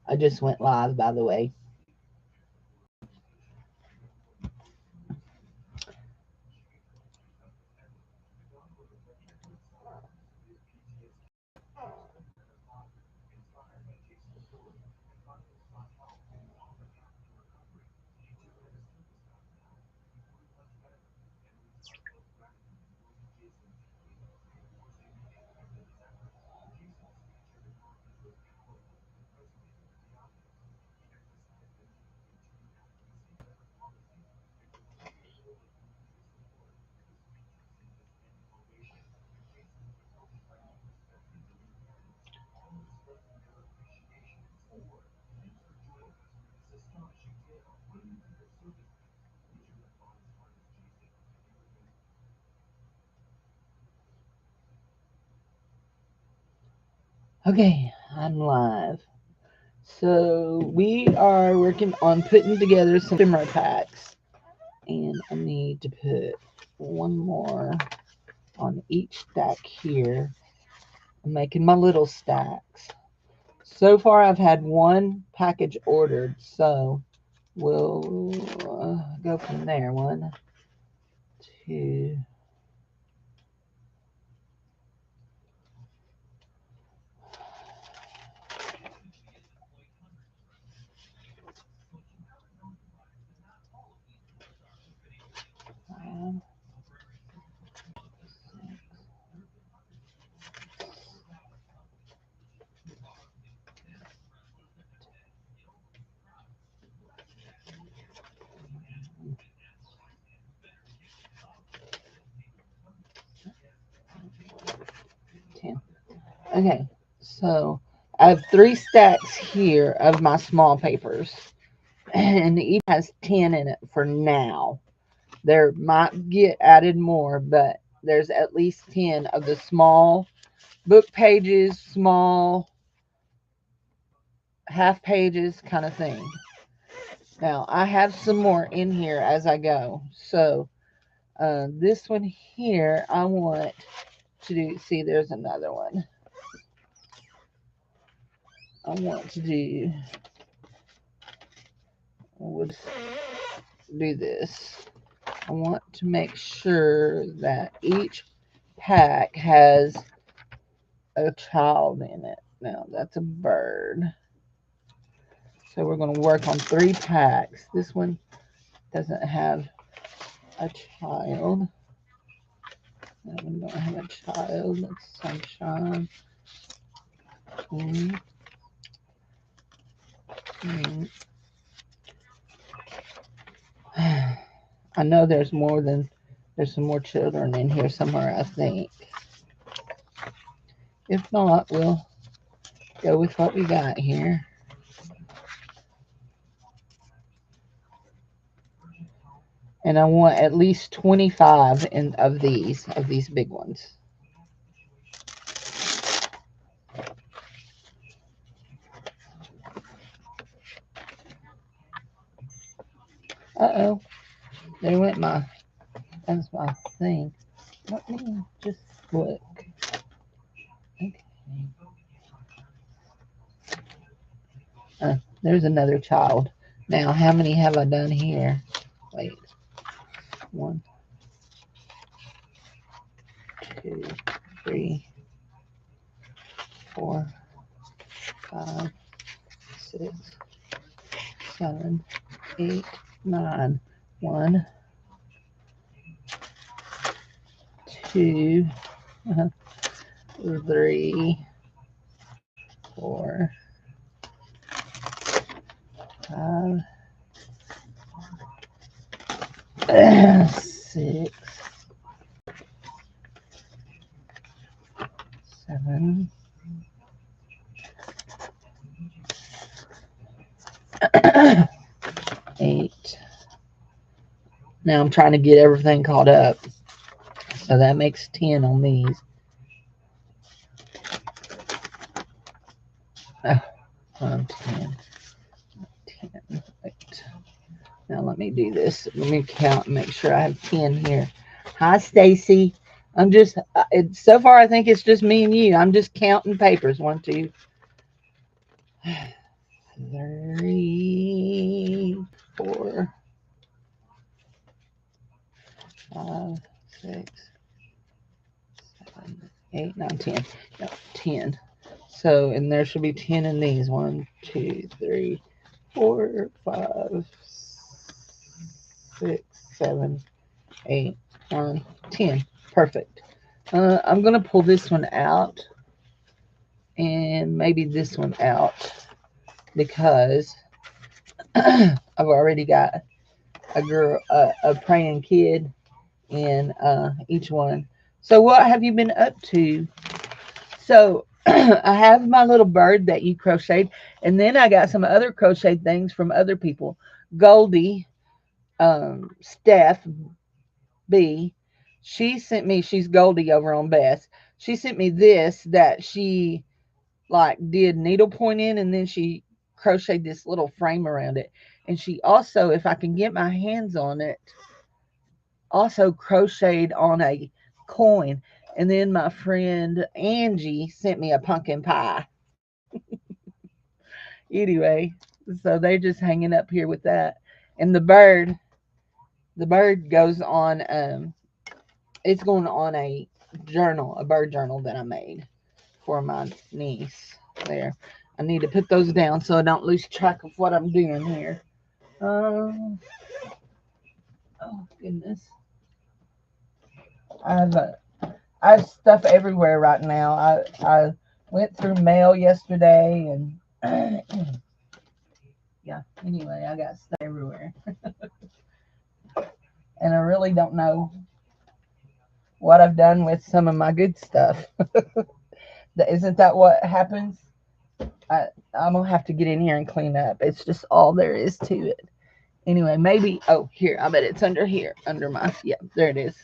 I just went live, by the way. Okay, I'm live. So we are working on putting together some ephemera packs, and I need to put one more on each stack here. I'm making my little stacks. So far, I've had one package ordered, so we'll go from there. 1, 2. Okay, so I have 3 stacks here of my small papers, and each has 10 in it for now. There might get added more, but there's at least 10 of the small book pages, small half pages kind of thing. Now, I have some more in here as I go. So, this one here, I want to do, see, there's another one. I want to do, we'll just do this. I want to make sure that each pack has a child in it. Now, that's a bird. So we're going to work on 3 packs. This one doesn't have a child. That one don't have a child. That's sunshine. I know there's some more children in here somewhere, I think. If not, we'll go with what we got here. And I want at least 25 of these big ones. Uh-oh. There went that's my thing. Let me just look. Okay. There's another child. Now, how many have I done here? Wait. 1, 2, 3, 4, 5, 6, 7, 8, 9. 1, 2, 3, 4, 5, 6, 7, 8. Now I'm trying to get everything caught up. So that makes 10 on these. Oh, 10. 10. Wait. Now let me do this. Let me count and make sure I have 10 here. Hi, Stacy. I'm just, so far I think it's just me and you. I'm just counting papers. 1, 2, 3, 4, 5, 6, 7, 8, 9, 10. No, 10. So, and there should be 10 in these. 1, 2, 3, 4, 5, 6, 7, 8, 9, 10. Perfect. I'm going to pull this one out and maybe this one out because I've already got a praying kid in each one. So what have you been up to? So I have my little bird that you crocheted, and then I got some other crocheted things from other people. Goldie, Steph B, she sent me. She's Goldie over on Best. She sent me this that she like did needlepoint in, and then she crocheted this little frame around it. And she also, if I can get my hands on it, also crocheted on a coin. And then my friend Angie sent me a pumpkin pie. Anyway, so they're just hanging up here with that. And the bird goes on. It's going on a journal, a bird journal that I made for my niece. There, I need to put those down so I don't lose track of what I'm doing here. Um, oh goodness, I've uh, I have stuff everywhere right now. I went through mail yesterday and yeah. Anyway, I got stuff everywhere, and I really don't know what I've done with some of my good stuff. Isn't that what happens? I'm gonna have to get in here and clean up. It's just all there is to it. Anyway, maybe. Oh, here. I bet it's under here, under my. Yeah, there it is.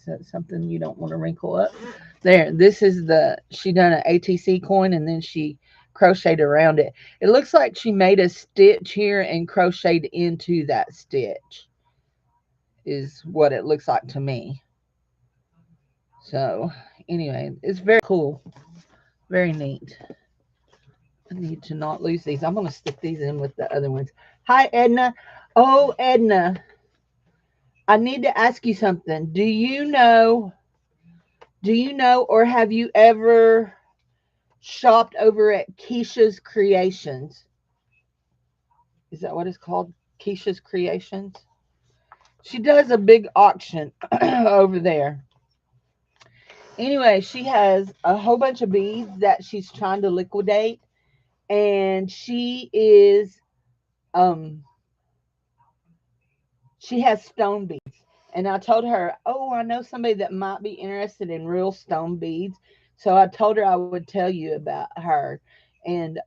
So something you don't want to wrinkle up. There. This is she done an ATC coin and then she crocheted around it. It looks like she made a stitch here and crocheted into that stitch. Is what it looks like to me. So anyway, it's very cool. Very neat. I need to not lose these. I'm going to stick these in with the other ones. Hi, Edna. Oh, Edna, I need to ask you something. Do you know, or have you ever shopped over at Keisha's Creations? Is that what it's called? Keisha's Creations? She does a big auction over there. Anyway, she has a whole bunch of beads that she's trying to liquidate, and um she has stone beads. And I told her, oh, I know somebody that might be interested in real stone beads. So I told her I would tell you about her. And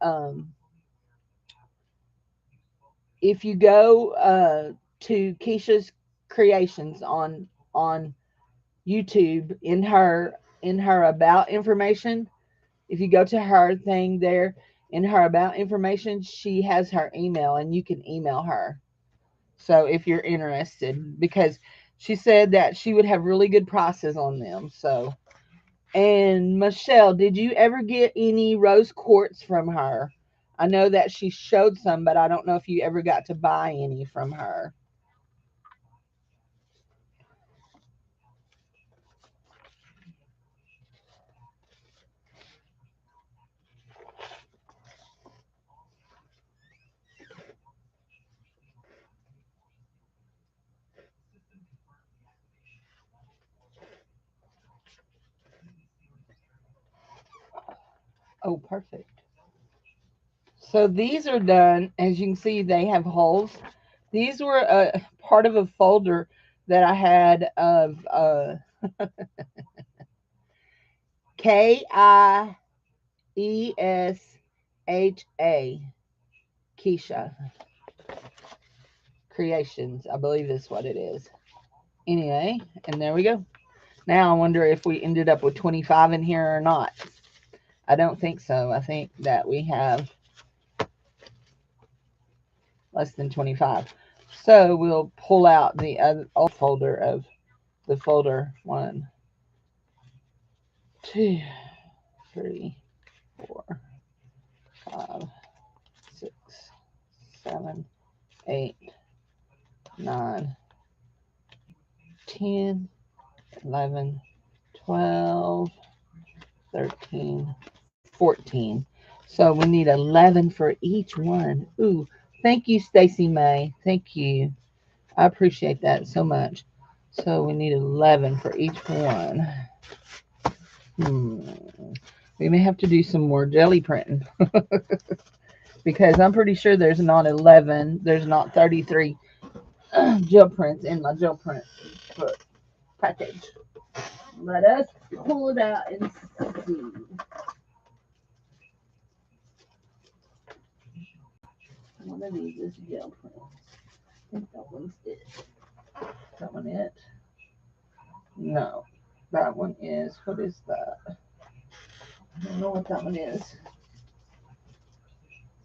if you go to Keisha's Creations on YouTube, in her about information, if you go to her thing there in her about information, she has her email and you can email her. So if you're interested, because she said that she would have really good prices on them. So, and Michelle, did you ever get any rose quartz from her? I know that she showed some, but I don't know if you ever got to buy any from her. Oh, perfect. So these are done. As you can see, they have holes. These were a part of a folder that I had of Kiesha, Keisha Creations, I believe is what it is. Anyway, and there we go. Now I wonder if we ended up with 25 in here or not. I don't think so. I think that we have less than 25. So we'll pull out the other old folder of the folder 1, 2, 3, 4, 7, 8, 9, 10, 11, 12, 13, 14. So we need 11 for each one. Ooh, thank you, Stacy May. Thank you. I appreciate that so much. So we need 11 for each one. We may have to do some more jelly printing because I'm pretty sure there's not 11. There's not 33 gel prints in my gel print package. Let us pull it out and see. One of these is gel prints. I think that one's it. Is that one it? No. That one is, what is that? I don't know what that one is. Is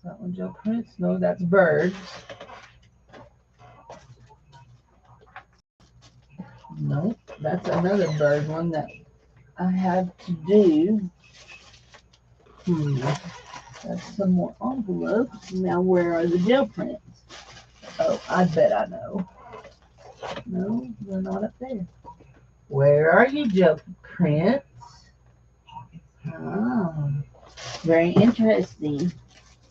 that one gel prints? No, that's birds. Nope, that's another bird one that I have to do. That's some more envelopes. Now, where are the gel prints? Oh, I bet I know. No, they're not up there. Where are you, gel prints? Oh, very interesting.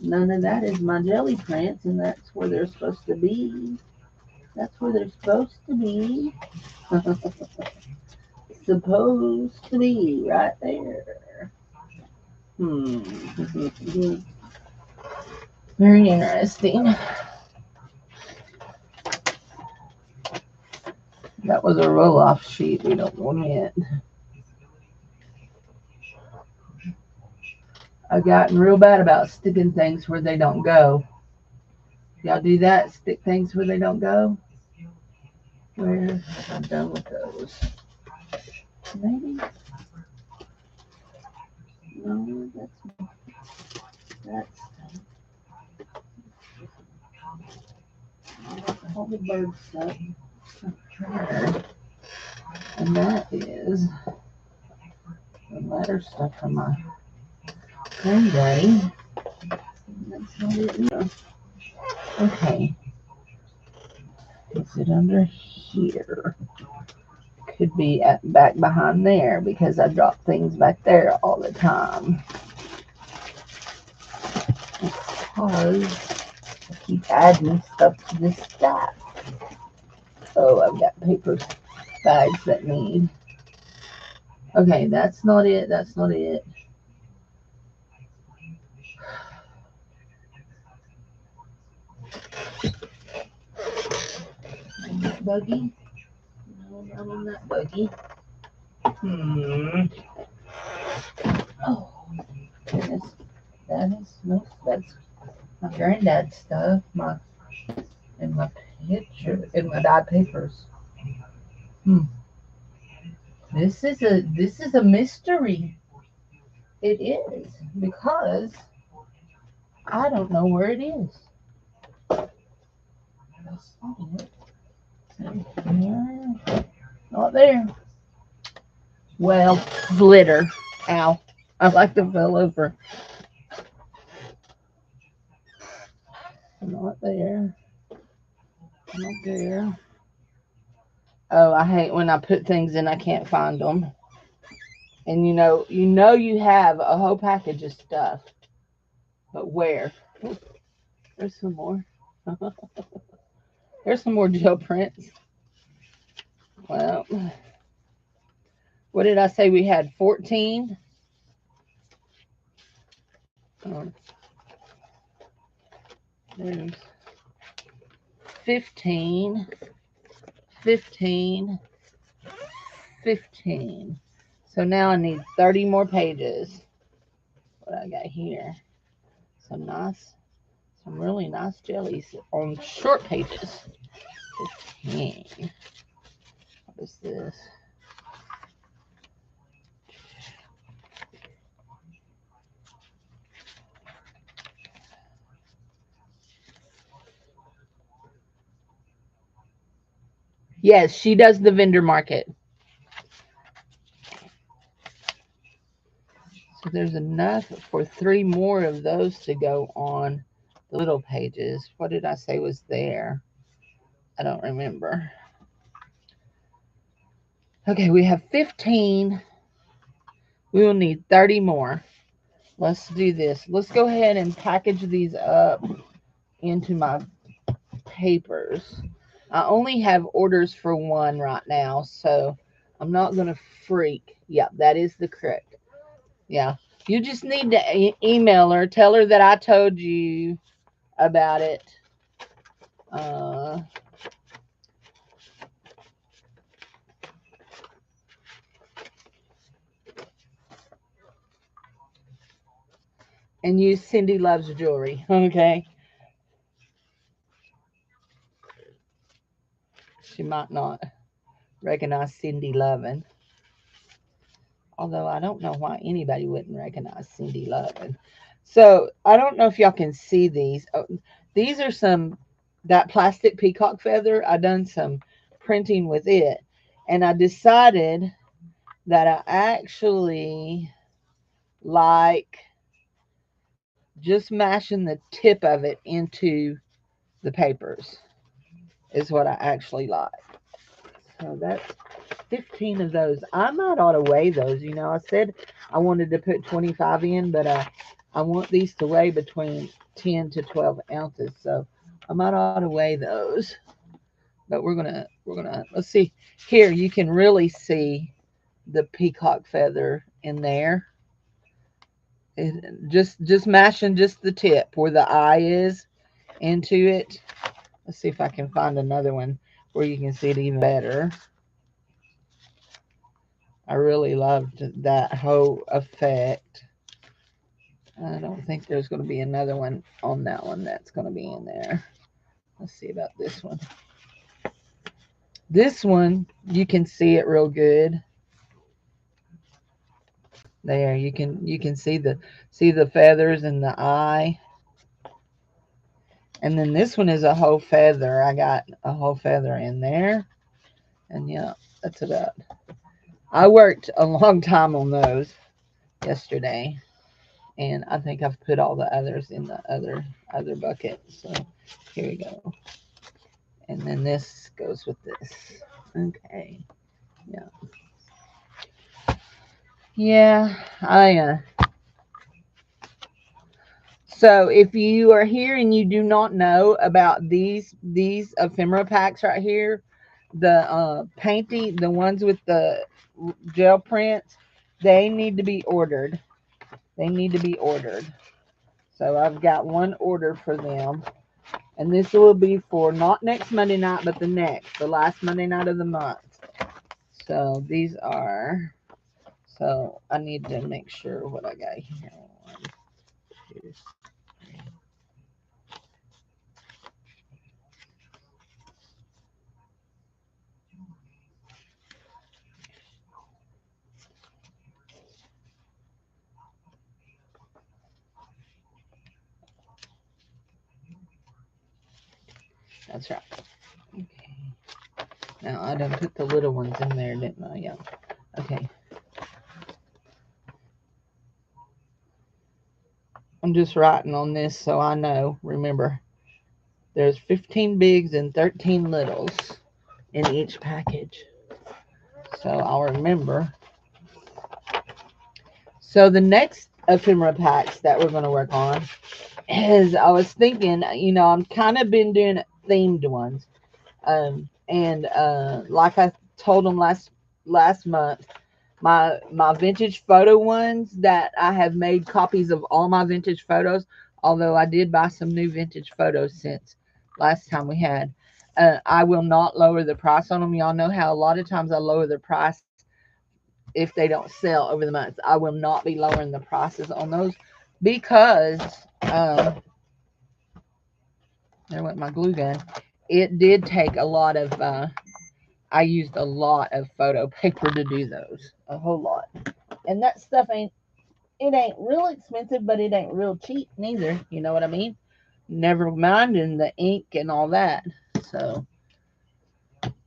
None of that is my jelly prints, and that's where they're supposed to be. That's where they're supposed to be. Supposed to be right there. Very interesting. That was a roll-off sheet. We don't want it. I've gotten real bad about sticking things where they don't go. Y'all do that? Stick things where they don't go? Where have I done with those? Maybe? No, that's all the bird stuff. And that is the letter stuff from my granddaddy. That's not it either. Okay. Is it under here? Could be back behind there because I drop things back there all the time. Because I keep adding stuff to this stack. Oh, I've got paper bags that need. Okay, that's not it. That's not it. Buggy? No, not on that buggy. Oh, goodness. That's my granddad's stuff. My picture, in my dyed papers. This is a mystery. It is because I don't know where it is. That's not it. Not there. Well, glitter. Ow. I like to fell over. Not there. Not there. Oh, I hate when I put things in I can't find them. And you have a whole package of stuff. But where? Ooh, there's some more. There's some more gel prints. Well, what did I say? We had 14. There's 15, 15, 15. So now I need 30 more pages. What I got here? Some really nice jellies on short pages. 15. What is this? Yes, she does the vendor market. So there's enough for 3 more of those to go on the little pages. What did I say was there? I don't remember. Okay, we have 15. We will need 30 more. Let's do this. Let's go ahead and package these up into my papers. I only have orders for one right now, so I'm not going to freak. Yeah, that is the correct. Yeah. You just need to email her, tell her that I told you about it. Uh, and use Cindy Loves Jewelry. Okay. She might not recognize Cindy Loven. Although I don't know why anybody wouldn't recognize Cindy Loven. So I don't know if y'all can see these. Oh, these are that plastic peacock feather. I done some printing with it. And I decided that I actually like just mashing the tip of it into the papers is what I actually like. So that's 15 of those. I might ought to weigh those. I said I wanted to put 25 in, but I want these to weigh between 10 to 12 ounces. So I might ought to weigh those. But let's see. Here you can really see the peacock feather in there. Just mashing just the tip where the eye is into it. Let's see if I can find another one where you can see it even better. I really loved that whole effect. I don't think there's going to be another one on that one that's going to be in there. Let's see about this one. This one, you can see it real good. There, you can see the feathers in the eye. And then this one is a whole feather. I got a whole feather in there. And yeah, that's about. I worked a long time on those yesterday. And I think I've put all the others in the other bucket. So here we go. And then this goes with this. Okay. Yeah. Yeah. So if you are here and you do not know about these ephemera packs right here, the painting, the ones with the gel prints, they need to be ordered. They need to be ordered. So I've got one order for them. And this will be for not next Monday night, but the last Monday night of the month. So these are, so I need to make sure what I got here. 1, 2, 3. That's right. Okay. Now I done put the little ones in there, didn't I? Yeah. Okay. I'm just writing on this so I know. Remember, there's 15 bigs and 13 littles in each package. So I'll remember. So the next ephemera packs that we're going to work on is, I was thinking, I'm kind of been doing themed ones. And like I told them last month, my vintage photo ones that I have made copies of all my vintage photos, although I did buy some new vintage photos since last time we had. I will not lower the price on them. Y'all know how a lot of times I lower the price if they don't sell over the months. I will not be lowering the prices on those because there went my glue gun. It did take a lot of I used a lot of photo paper to do those, a whole lot. And that stuff ain't real expensive, but it ain't real cheap neither. You know what I mean? Never mind in the ink and all that. So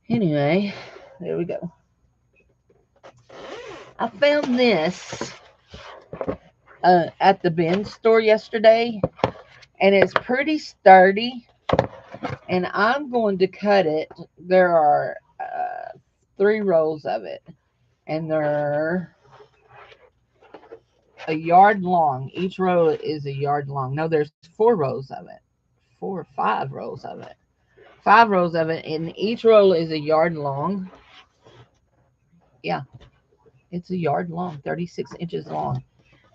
anyway, there we go. I found this at the bin store yesterday, and it's pretty sturdy. And I'm going to cut it. There are 3 rolls of it, and they're a yard long. Each row is a yard long. No, there's 4 rows of it. 5 rows of it. 5 rows of it, and each roll is a yard long. Yeah, it's a yard long, 36 inches long.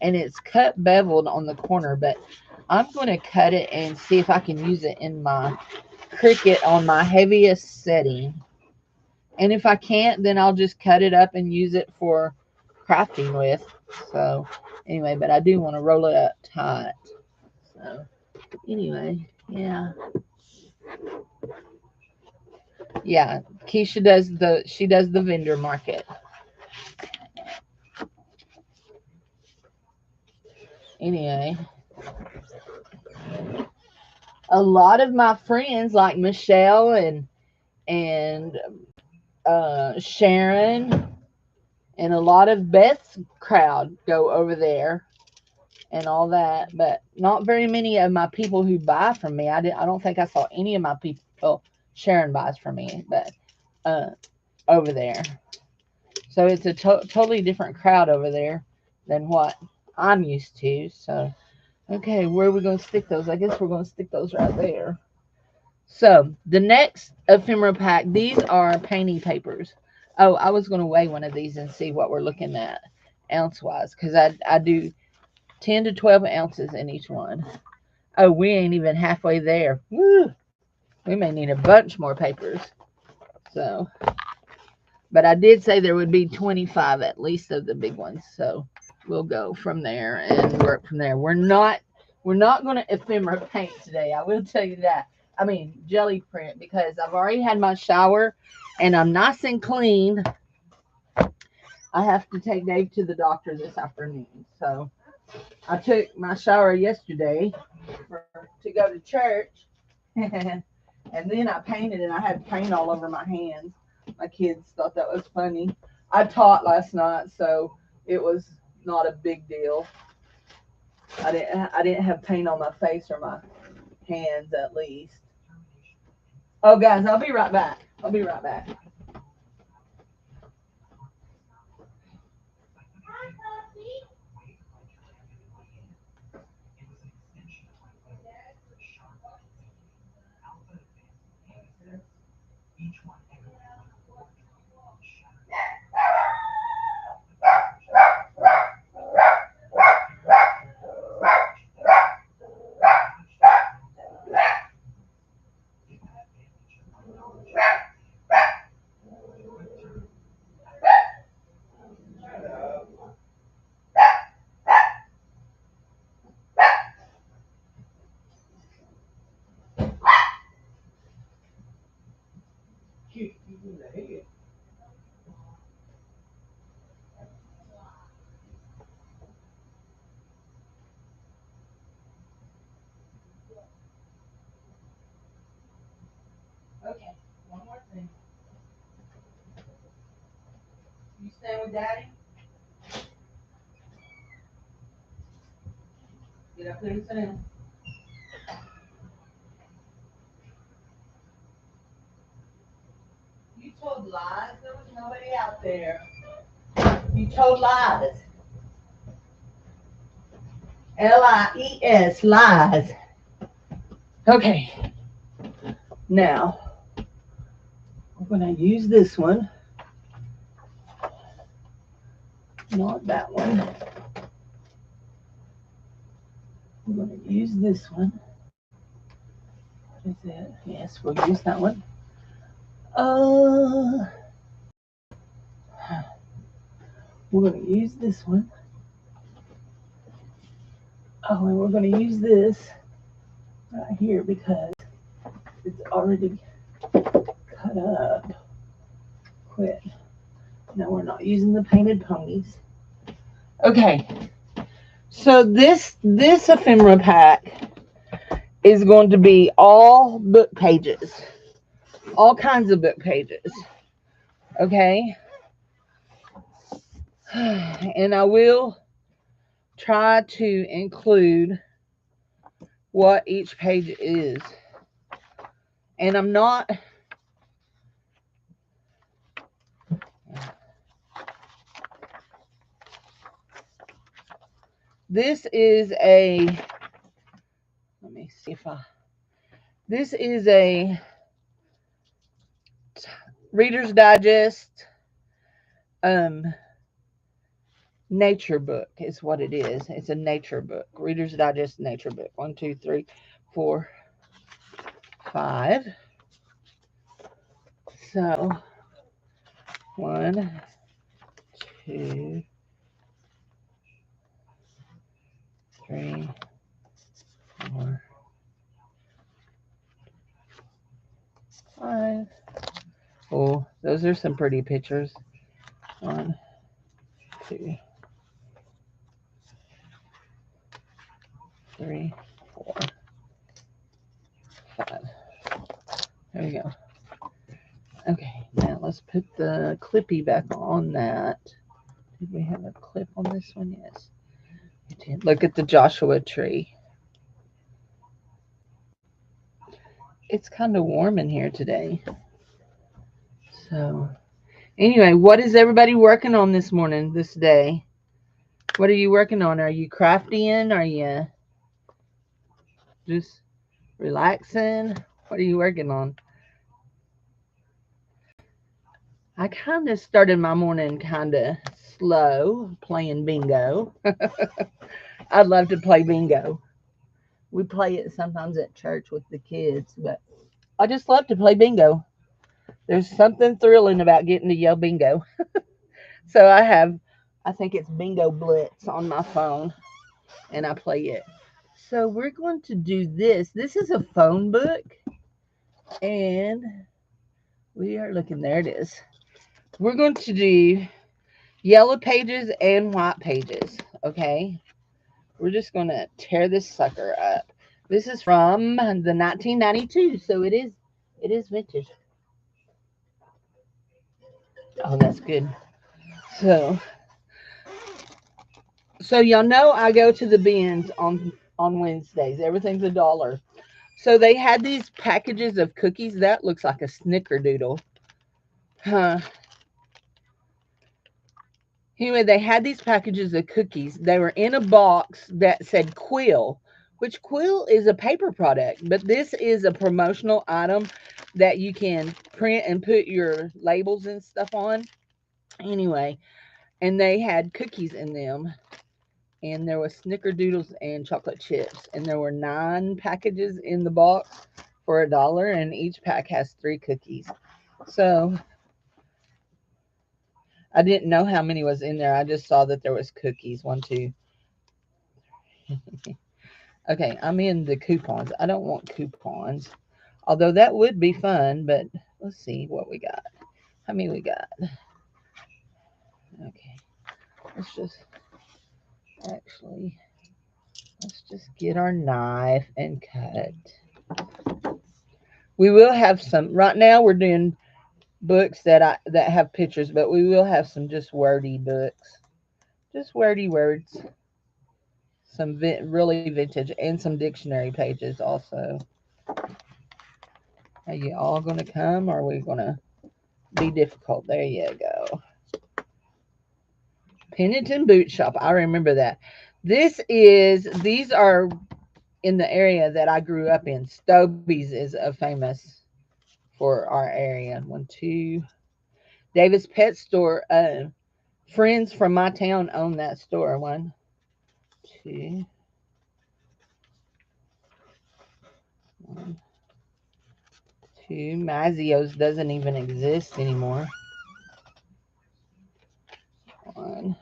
And it's cut beveled on the corner, but I'm going to cut it and see if I can use it in my Cricut on my heaviest setting. And if I can't, then I'll just cut it up and use it for crafting with. So anyway, but I do want to roll it up tight. So anyway, yeah. Yeah, Keisha does the vendor market. Anyway, a lot of my friends like Michelle and Sharon and a lot of Beth's crowd go over there and all that, but not very many of my people who buy from me. I don't think I saw any of my people. Well, Sharon buys from me, but uh, over there. So it's a totally different crowd over there than what I'm used to. So okay, where are we going to stick those? I guess we're going to stick those right there. So the next ephemera pack, these are painting papers. Oh, I was going to weigh one of these and see what we're looking at ounce wise, because I do 10 to 12 ounces in each one. Oh, we ain't even halfway there. Woo! We may need a bunch more papers. So, but I did say there would be 25 at least of the big ones. So we'll go from there and work from there. We're not going to ephemera paint today. I will tell you that. I mean, jelly print, because I've already had my shower and I'm nice and clean. I have to take Dave to the doctor this afternoon. So I took my shower yesterday to go to church. And then I painted, and I had paint all over my hands. My kids thought that was funny. I taught last night, so it was not a big deal. I didn't have paint on my face or my hands, at least. Oh, guys, I'll be right back. I'll be right back. Okay, one more thing. You stay with Daddy? Get up there and sit down. You told lies. There was nobody out there. You told lies. Lies, lies. Okay, now we're going to use this one, not that one. We're going to use this one. What is it? Yes, we'll use that one. We're going to use this one. Oh, and we're going to use this right here because it's already cut up. Quit. No, we're not using the painted ponies. Okay, so this ephemera pack is going to be all book pages, all kinds of book pages. Okay, and I will try to include what each page is. And I'm not... This is a... Let me see if I... This is a Reader's Digest nature book is what it is. It's a nature book. Reader's Digest nature book. 1, 2, 3, 4, 5. So 1, 2, 3, 4, 5. Oh, those are some pretty pictures. 1, 2, 3, 4, 5. There we go. Okay, now let's put the clippy back on that. Did we have a clip on this one? Yes. We did. Look at the Joshua tree. It's kind of warm in here today. So, anyway, what is everybody working on this morning, this day? What are you working on? Are you crafting? Are you just relaxing? What are you working on? I kind of started my morning kind of slow, playing bingo. I'd love to play bingo. We play it sometimes at church with the kids, but I just love to play bingo. There's something thrilling about getting to yell bingo. So I think it's Bingo Blitz on my phone, and I play it. So we're going to do this. This is a phone book, and we are looking, there it is. We're going to do yellow pages and white pages, okay? We're just going to tear this sucker up. This is from the 1992, so it is vintage. Oh, that's good. So y'all know I go to the bins on Wednesdays. Everything's $1. So they had these packages of cookies. That looks like a snickerdoodle. Huh. Anyway, they had these packages of cookies. They were in a box that said Quill, which Quill is a paper product, but this is a promotional item that you can print and put your labels and stuff on. Anyway, and they had cookies in them, and there was snickerdoodles and chocolate chips, and there were 9 packages in the box for $1, and each pack has 3 cookies. So I didn't know how many was in there. I just saw that there was cookies. 1, 2. Okay, I'm in the coupons. I don't want coupons, although that would be fun, but let's see what we got. How many we got? Okay, let's just get our knife and cut. We will have some, right now we're doing books that have pictures, but we will have some just wordy books. Just wordy words. Some really vintage, and some dictionary pages also. Are you all going to come, or are we going to be difficult? There you go. Pennington Boot Shop. I remember that. These are in the area that I grew up in. Stobie's is famous for our area. 1, 2. Davis Pet Store. Friends from my town own that store. 1, 2. 1, 2. Mazzio's doesn't even exist anymore. 1,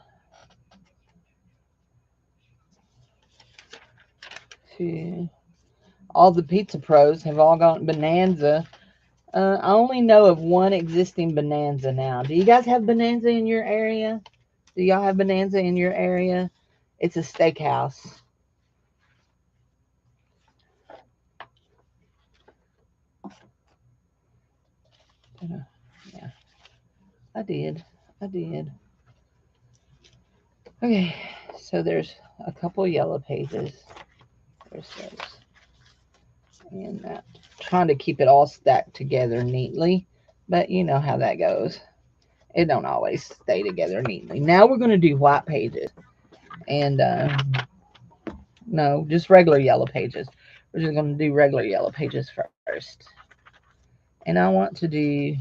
2. All the Pizza Pros have all gone. Bonanza. I only know of one existing Bonanza now. Do you guys have Bonanza in your area? Do y'all have Bonanza in your area? It's a steakhouse. Yeah, I did. Okay, so there's a couple yellow pages. There's those. And trying to keep it all stacked together neatly. But you know how that goes. It don't always stay together neatly. Now we're going to do white pages. And no, just regular yellow pages. We're just going to do regular yellow pages first. And I want to do,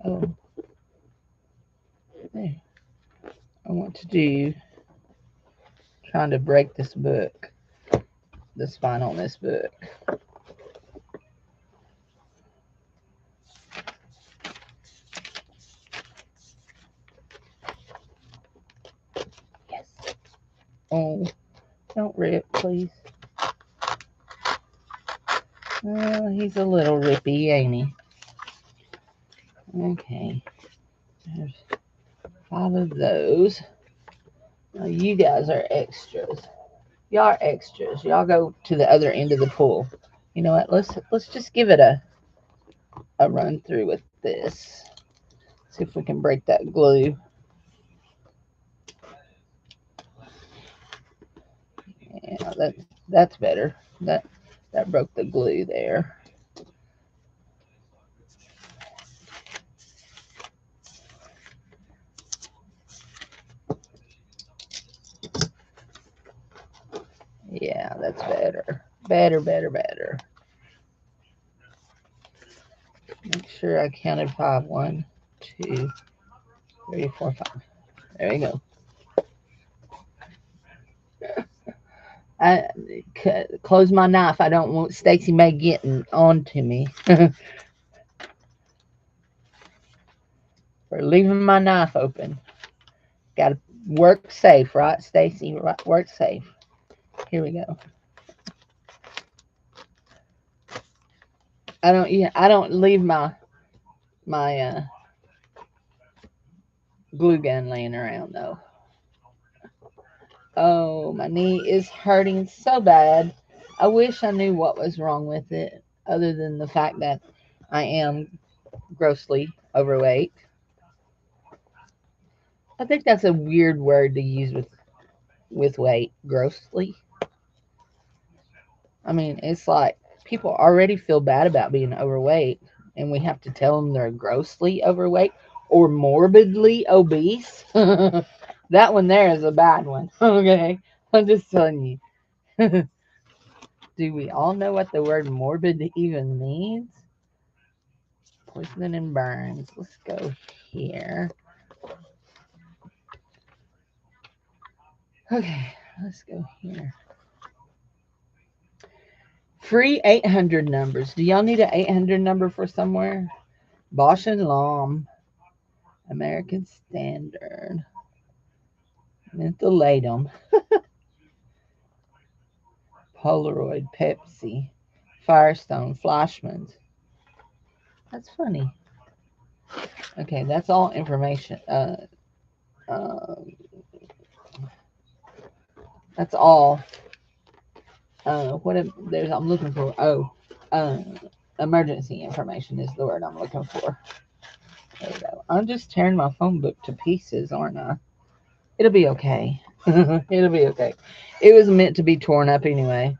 oh, there. I want to do, trying to break this book, the spine on this book. Yes. Oh, don't rip, please. Well, he's a little rippy, ain't he? Okay. There's 5 of those. Now you guys are extras. Y'all are extras. Y'all go to the other end of the pool. You know what? Let's just give it a run through with this. See if we can break that glue. Yeah, that's better. That broke the glue there. Yeah, that's better. Better. Make sure I counted 5. 1, 2, 3, 4, 5. There we go. I close my knife. I don't want Stacy May getting onto me for leaving my knife open. Got to work safe, right, Stacy? Right, work safe. Here we go. I don't leave my glue gun laying around though. Oh, my knee is hurting so bad. I wish I knew what was wrong with it, other than the fact that I am grossly overweight. I think that's a weird word to use with weight, grossly. I mean, it's like people already feel bad about being overweight, and we have to tell them they're grossly overweight or morbidly obese. That one there is a bad one. Okay, I'm just telling you. Do we all know what the word morbid even means? Poisoning and burns. Let's go here. Okay, let's go here. Free 800 numbers. Do y'all need an 800 number for somewhere? Bosch and Lomb. American Standard. Mentholatum. Polaroid. Pepsi. Firestone. Flashman's. That's funny. Okay, that's all information. That's all. There's I'm looking for. Uh, emergency information is the word I'm looking for. There we go. I'm just tearing my phone book to pieces, aren't I? It'll be okay. It'll be okay. It was meant to be torn up anyway.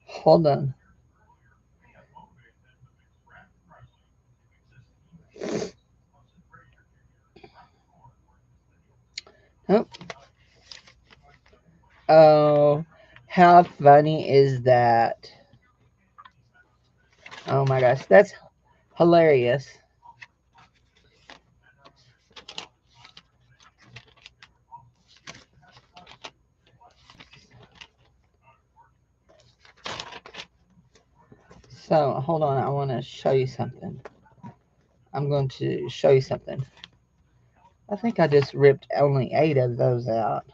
Hold on. Oh, oh, how funny is that? Oh my gosh, that's hilarious. So, hold on, I want to show you something. I'm going to show you something. I think I just ripped only 8 of those out.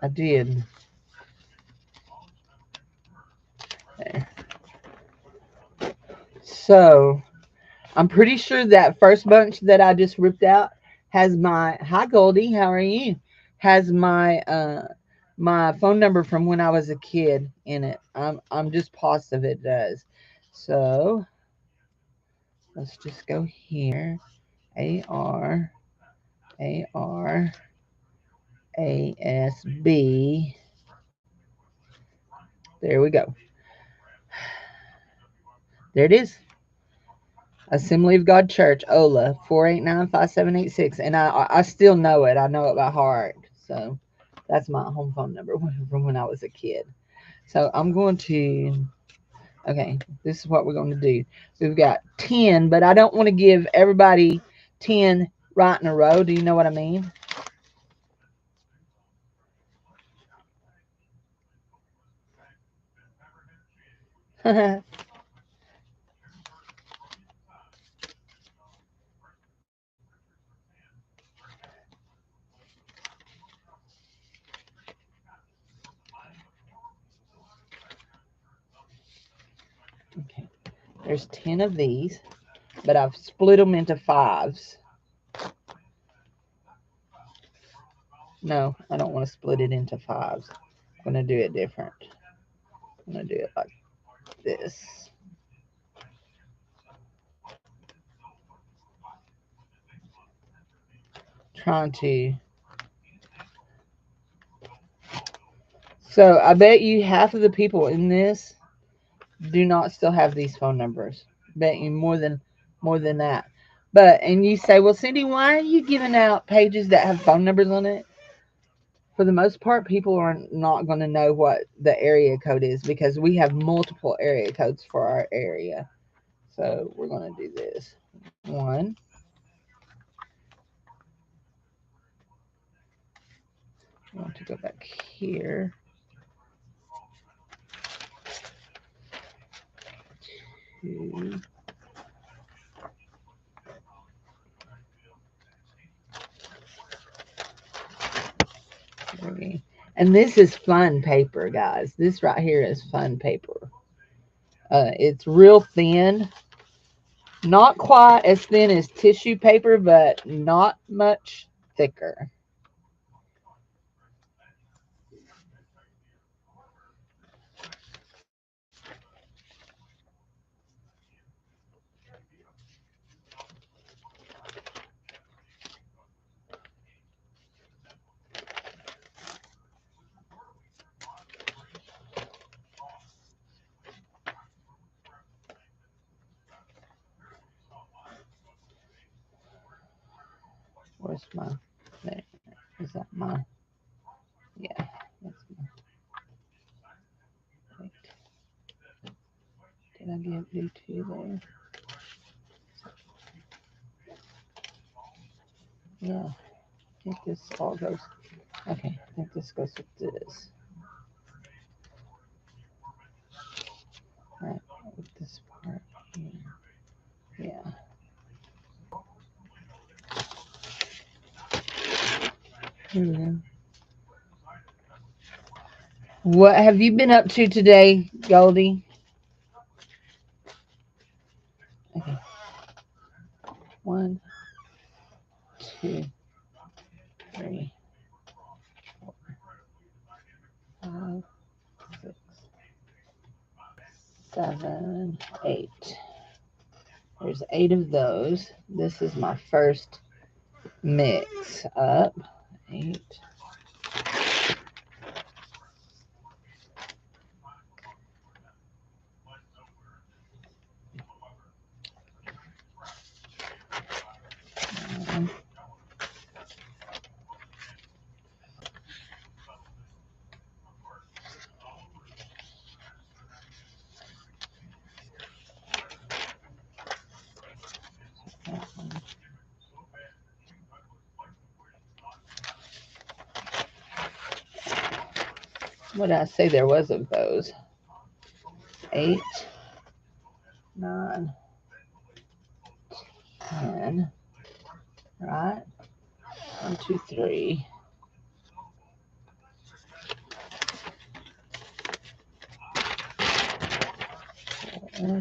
I did. There. So I'm pretty sure that first bunch that I just ripped out has my hi Goldie, how are you? Has my phone number from when I was a kid in it. I'm just positive it does. So let's just go here. AR ASB. There we go. There it is. Assembly of God Church, Ola, 4895786. And I still know it. I know it by heart. So that's my home phone number from when I was a kid. So I'm going to, okay, this is what we're going to do. We've got 10, but I don't want to give everybody 10 right in a row. Do you know what I mean? Okay, there's 10 of these, but I've split them into fives. No, I don't want to split it into fives. I'm going to do it different. I'm going to do it like this. Trying to. So I bet you half of the people in this do not still have these phone numbers. Bet you more than that. But and you say, well, Cindy, why are you giving out pages that have phone numbers on it? For the most part, people are not going to know what the area code is because we have multiple area codes for our area. So we're going to do this. One. I want to go back here. Two. Three. And this is fun paper, guys. This right here is fun paper. It's real thin. Not quite as thin as tissue paper, but not much thicker. Where's my, there, is that my, yeah, that's my, wait, did I do two there? Yeah, I think this all goes, okay, I think this goes with this. Right, with this part here, yeah. Here we go. What have you been up to today, Goldie? Okay, 1, 2, 3, 4, 5, 6, 7, 8. There's 8 of those. This is my first mix up. 8. What did I say there was of those? 8, 9, 10. Right? 1, 2, 3. 6.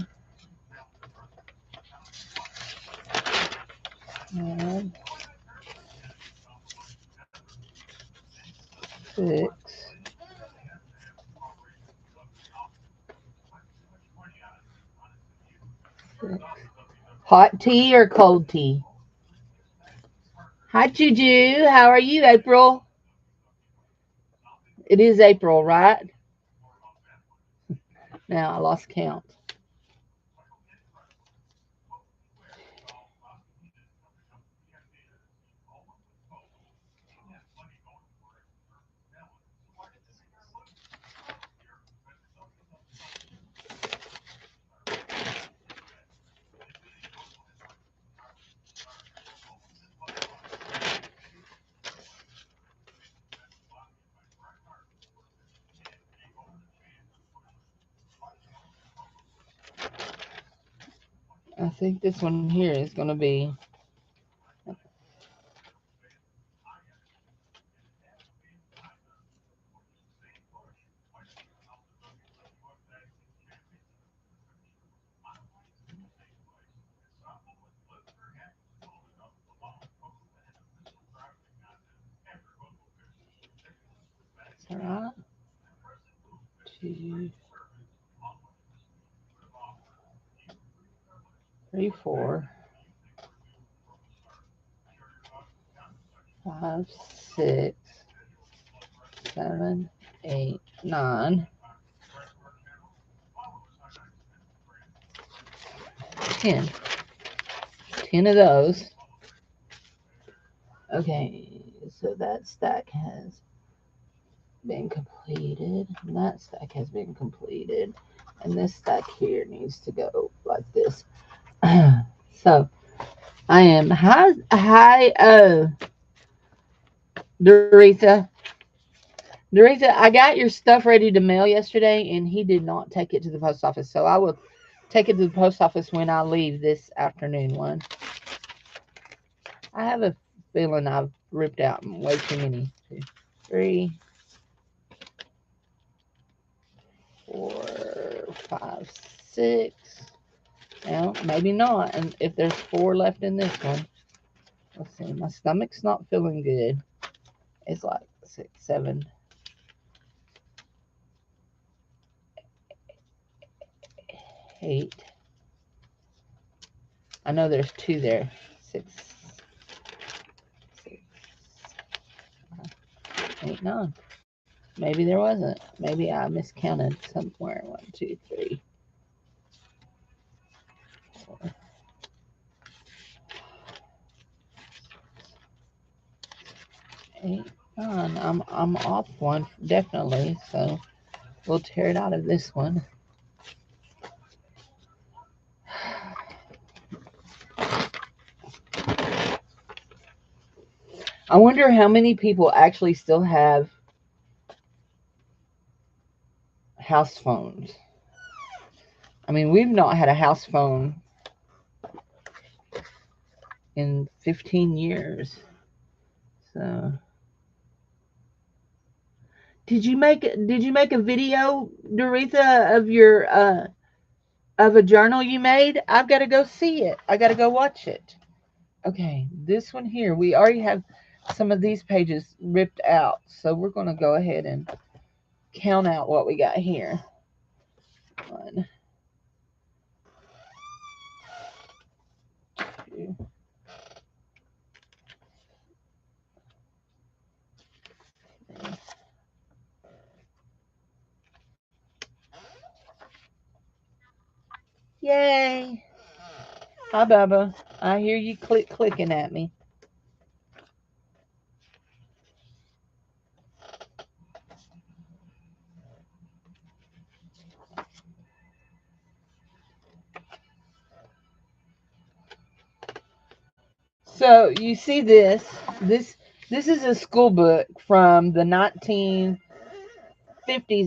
Hot tea or cold tea? Hi, Juju. How are you, April? It is April, right? Now I lost count. I think this one here is going to be all right. 2, 3, 4, 5, 6, 7, 8, 9, 10. 10 of those. Okay, so that stack has been completed. And that stack has been completed. And this stack here needs to go like this. So I am Doretha. Doretha, I got your stuff ready to mail yesterday, and he did not take it to the post office. So I will take it to the post office when I leave this afternoon. One. I have a feeling I've ripped out way too many. 2, 3, 4, 5, 6. Well, maybe not. And if there's 4 left in this one, let's see. My stomach's not feeling good. It's like 6, 7, 8. I know there's 2 there. 6, 6, 8, 9. Maybe there wasn't. Maybe I miscounted somewhere. 1, 2, 3, 4, 8, 9. I'm off one definitely. So we'll tear it out of this one. I wonder how many people actually still have house phones. I mean, we've not had a house phone in 15 years. So, did you make a video, Doretha, of your of a journal you made? I've got to go see it. I got to go watch it. Okay, this one here, we already have some of these pages ripped out, so we're going to go ahead and count out what we got here. 1, 2, 3. Yay! Hi, Bubba. I hear you clicking at me. So you see this is a school book from the 1950s,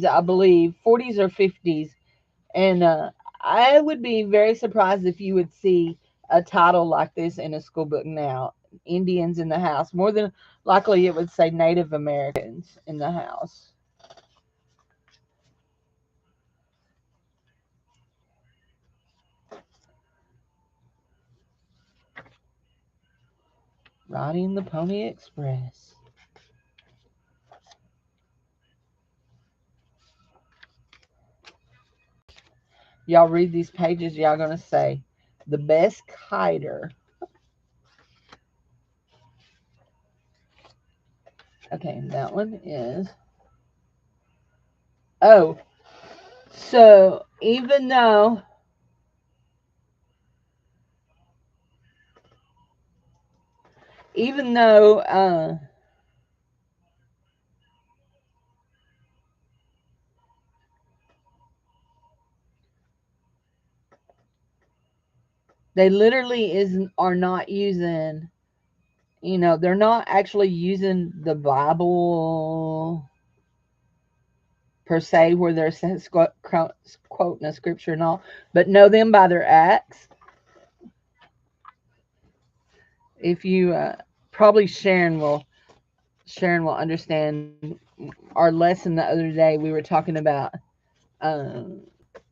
I believe, 40s or 50s, and I would be very surprised if you would see a title like this in a school book now. Indians in the house. More than likely, it would say Native Americans in the house. Riding the Pony Express. Y'all read these pages, y'all gonna say, the best kiter. Okay, that one is. Oh, so even though even though they literally are not using, they're not actually using the Bible per se, where they're quoting a scripture and all, but know them by their acts. If you probably Sharon will understand our lesson the other day. We were talking about um,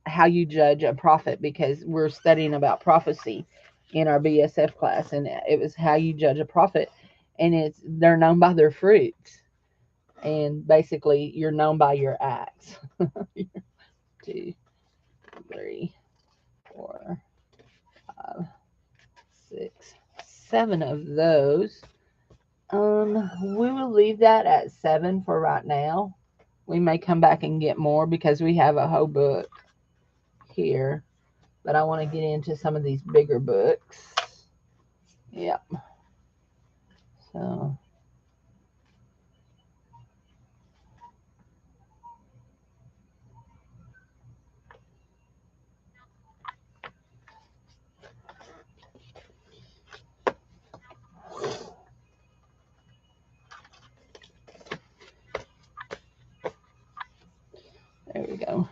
how you judge a prophet, because we're studying about prophecy in our BSF class, and it was how you judge a prophet, and they're known by their fruits, and basically you're known by your acts. 2, 3, 4, 5, 6, 7 of those. We will leave that at 7 for right now. We may come back and get more because we have a whole book here, but I want to get into some of these bigger books. Yep. So there we go.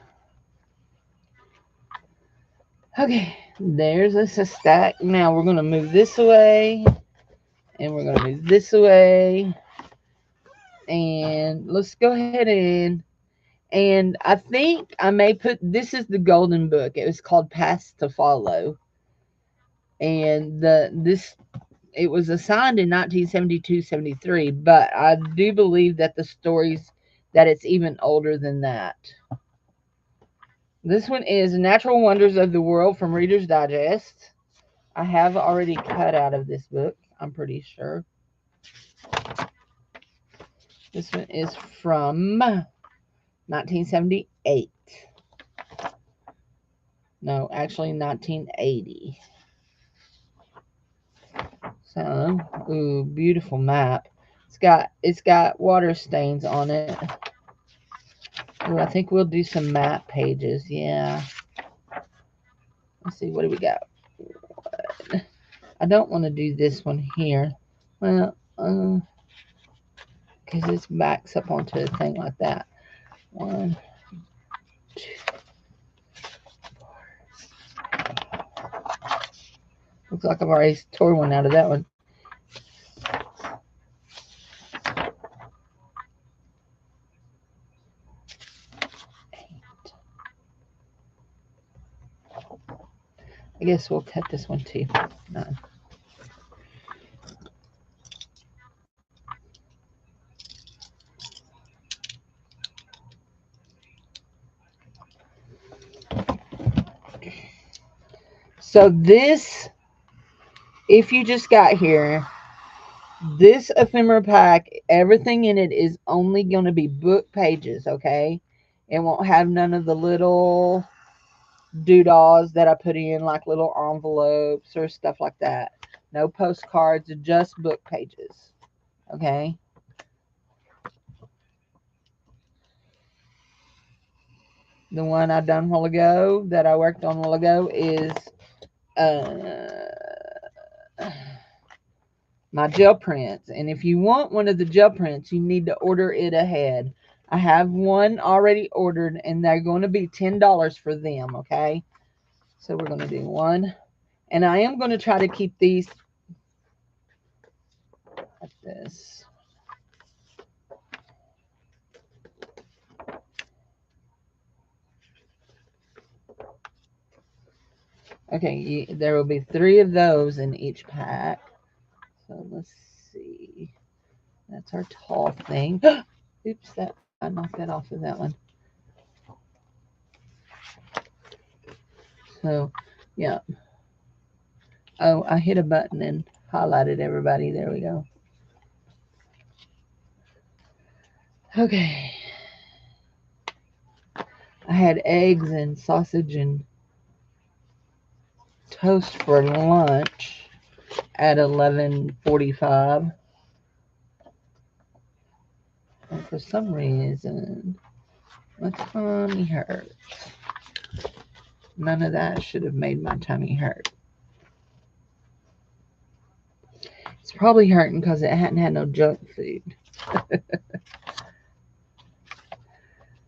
Okay, there's a stack. Now we're going to move this away, and we're going to move this away, and let's go ahead and I think I may put, this is the golden book. It was called Paths to Follow, and it was assigned in 1972-73, but I do believe that the stories, that it's even older than that. This one is Natural Wonders of the World from Reader's Digest. I have already cut out of this book, I'm pretty sure. This one is from 1978. No, actually 1980. So, ooh, beautiful map. It's got water stains on it. Ooh, I think we'll do some map pages. Yeah. Let's see, what do we got? I don't want to do this one here. Well, because this backs up onto a thing like that. 1, 2, 4. Looks like I've already tore one out of that one. 8. I guess we'll cut this one too. 9. So this, if you just got here, this ephemera pack, everything in it is only going to be book pages, okay? It won't have none of the little doodahs that I put in, like little envelopes or stuff like that. No postcards, just book pages, okay? The one I done a while ago, that I worked on a while ago, is my gel prints. And if you want one of the gel prints, you need to order it ahead. I have one already ordered, and they're going to be $10 for them, okay? So we're going to do one. And I am going to try to keep these like this. Okay, there will be 3 of those in each pack. So let's That's our tall thing. Oops, that I knocked that off of that one. So, yeah. Oh, I hit a button and highlighted everybody. There we go. Okay. I had eggs and sausage and toast for lunch at 11:45. And for some reason, my tummy hurts. None of that should have made my tummy hurt. It's probably hurting because it hadn't had no junk food.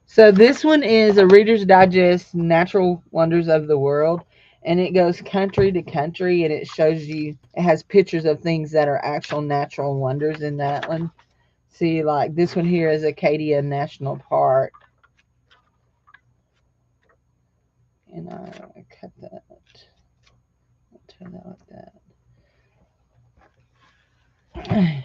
So this one is a Reader's Digest Natural Wonders of the World. And it goes country to country. And it shows you, it has pictures of things that are actual natural wonders in that one. See, like this one here is Acadia National Park. And I cut that. I'll turn that like that. Okay,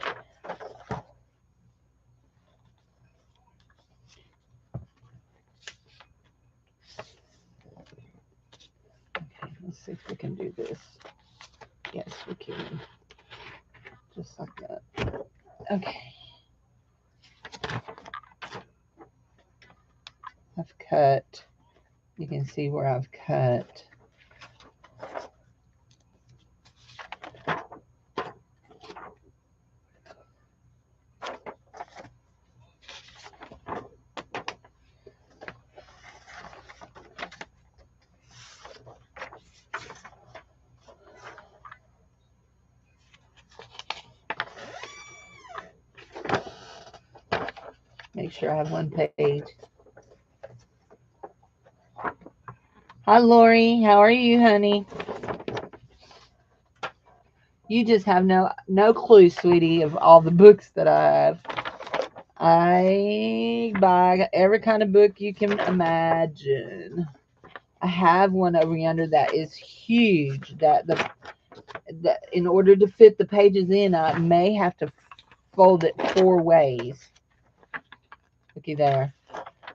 let's see if we can do this. Yes, we can. Just like that. Okay. I've cut. You can see where I've cut. Make sure I have one page. Hi, Lori. How are you, honey? You just have no clue, sweetie, of all the books that I have. I buy every kind of book you can imagine. I have one over yonder that is huge. That in order to fit the pages in, I may have to fold it 4 ways. Looky there.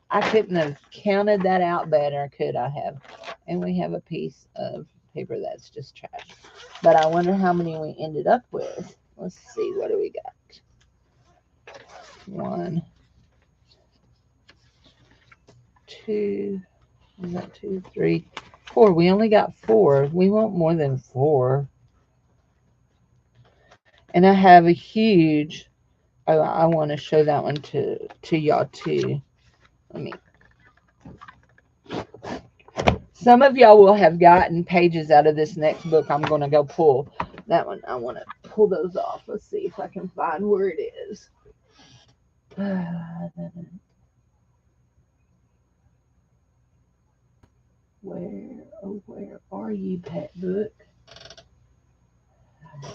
I couldn't have counted that out better, could I have? And we have a piece of paper that's just trash. But I wonder how many we ended up with. Let's see, what do we got? 1, 2, is that 2, 3, 4. We only got 4. We want more than 4. And I have a huge, I want to show that one to y'all too. Let me. Some of y'all will have gotten pages out of this next book. I'm going to go pull that one. I want to pull those off. Let's see if I can find where it is. Where are you, pet book?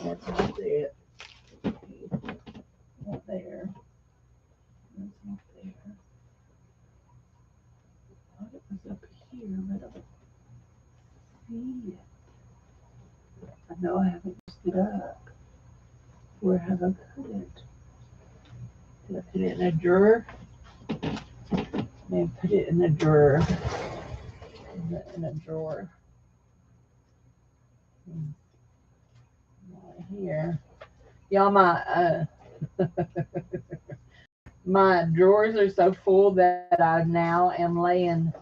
That's not it. Not there. That's not there. I thought it was up here, but I don't see it. I know I haven't used it up. Where have I put it? Did I put it in a drawer? Maybe put it in a drawer. In a drawer. Right here. Y'all, my drawers are so full that I now am laying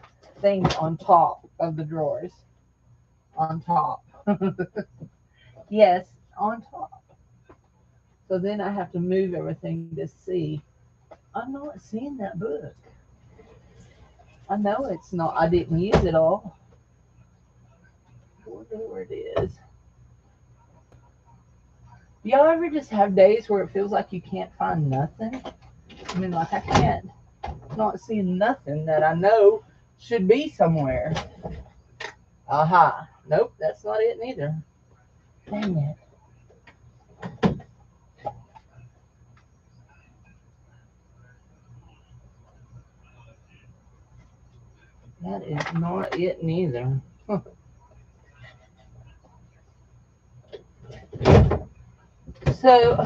things on top of the drawers. On top. Yes, on top. So then I have to move everything to see. I'm not seeing that book. I know it's not. I didn't use it all. I wonder where it is. Y'all ever just have days where it feels like you can't find nothing? I mean, like I can't. Not seeing nothing that I know should be somewhere. Aha. Nope, that's not it neither. Dang it. That is not it neither. So,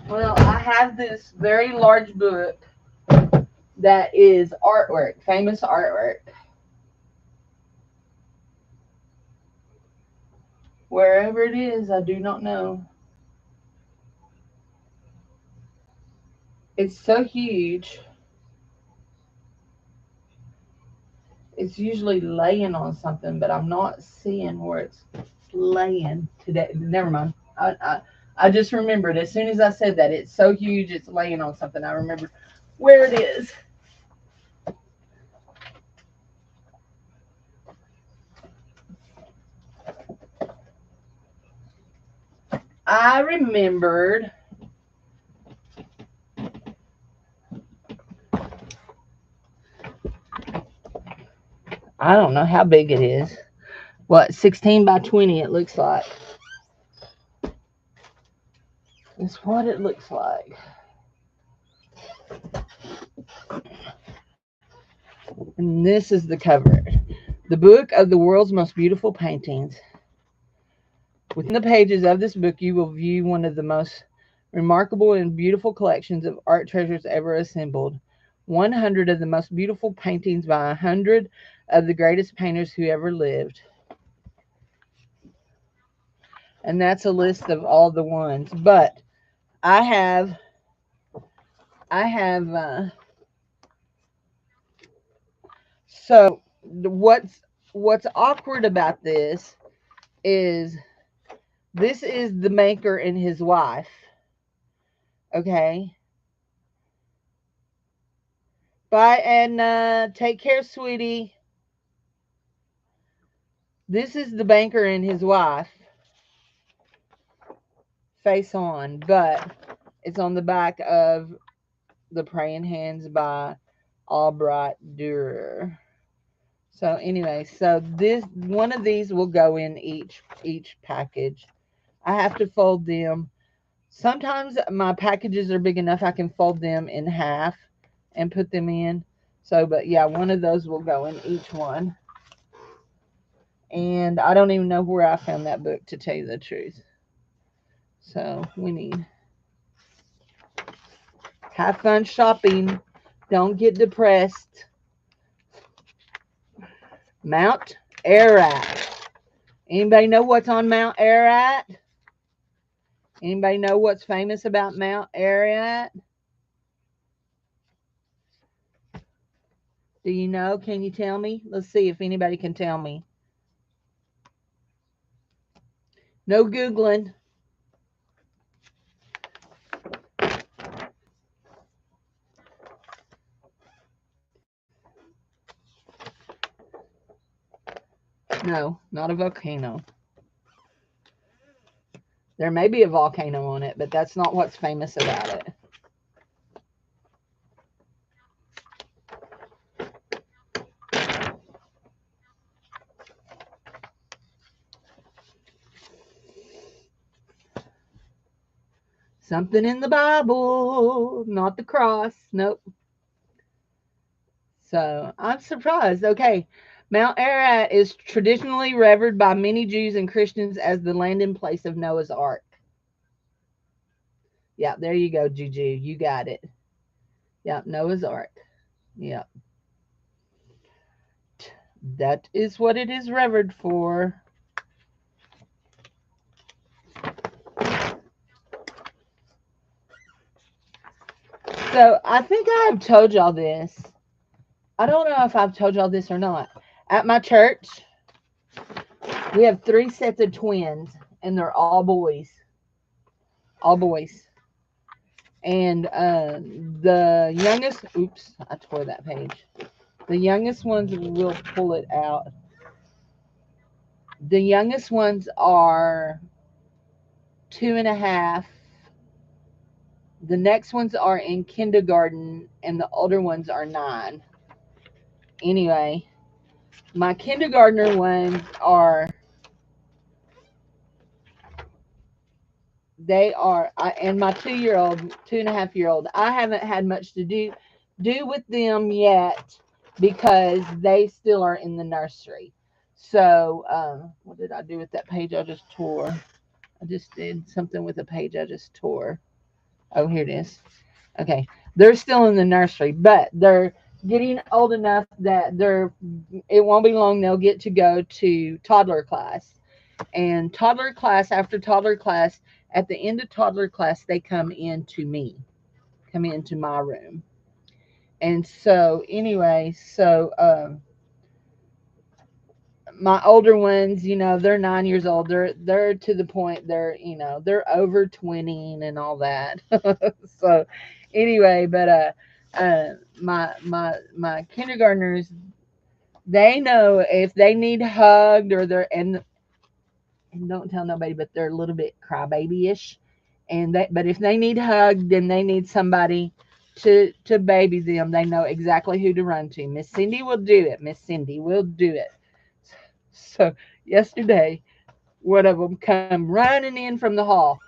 well, I have this very large book that is artwork, famous artwork. Wherever it is, I do not know. It's so huge. It's usually laying on something, but I'm not seeing where it's laying today. Never mind. I just remembered as soon as I said that. It's so huge, it's laying on something. I remember where it is. I remembered. I don't know how big it is. What, 16 by 20 it looks like. It's what it looks like. And this is the cover. The book of the world's most beautiful paintings. Within the pages of this book, you will view one of the most remarkable and beautiful collections of art treasures ever assembled. 100 of the most beautiful paintings by 100 of the greatest painters who ever lived. And that's a list of all the ones. But I have so what's awkward about this is the maker and his wife. Okay. Bye, Edna. Take care, sweetie. This is the banker and his wife. Face on, but it's on the back of The Praying Hands by Albright Durer. So anyway, so this one of these will go in each package. I have to fold them. Sometimes my packages are big enough I can fold them in half and put them in. So, but yeah, one of those will go in each one. And I don't even know where I found that book, to tell you the truth. So we need. Have fun shopping. Don't get depressed. Mount Ararat. Anybody know what's on Mount Ararat? Anybody know what's famous about Mount Ararat? Do you know? Can you tell me? Let's see if anybody can tell me. No Googling. No, not a volcano. There may be a volcano on it, but that's not what's famous about it. Something in the Bible, not the cross. Nope. So I'm surprised. Okay. Mount Ararat is traditionally revered by many Jews and Christians as the landing place of Noah's Ark. Yeah, there you go, Juju. You got it. Yep, Noah's Ark. Yep. That is what it is revered for. So I think I've told y'all this. I don't know if I've told y'all this or not. At my church, we have 3 sets of twins, and they're all boys. All boys. And the youngest, oops, I tore that page. The youngest ones, we'll pull it out. The youngest ones are 2.5. The next ones are in kindergarten, and the older ones are 9. Anyway, my kindergartner ones are, and my 2-year-old, 2.5-year-old, I haven't had much to do with them yet because they still are in the nursery. So, what did I do with that page I just tore? I just did something with a page I just tore. Oh, here it is. Okay. They're still in the nursery, but they're getting old enough that it won't be long they'll get to go to toddler class. And toddler class, after toddler class, at the end of toddler class, they come into my room. And so, anyway, my older ones, they're 9 years old. They're to the point they're over twinning and all that. So, anyway, but my kindergartners, they know if they need hugged or and don't tell nobody, but they're a little bit crybaby-ish. But if they need hugged, then they need somebody to baby them. They know exactly who to run to. Miss Cindy will do it. Miss Cindy will do it. So yesterday, one of them come running in from the hall.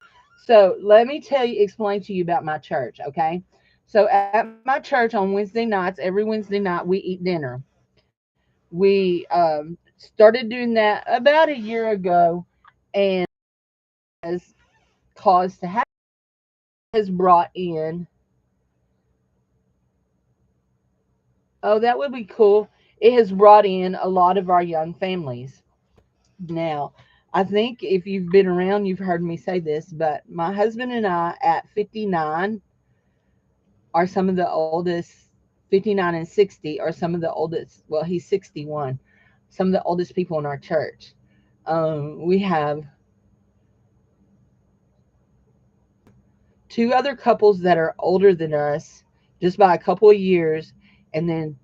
So let me explain to you about my church, okay? So at my church on Wednesday nights, every Wednesday night, we eat dinner. We started doing that about a year ago, and has caused to happen has brought in, oh, that would be cool. It has brought in a lot of our young families. Now, I think if you've been around, you've heard me say this, but my husband and I at 59 are some of the oldest, 59 and 60 are some of the oldest, well, he's 61, some of the oldest people in our church. We have two other couples that are older than us just by a couple of years, and then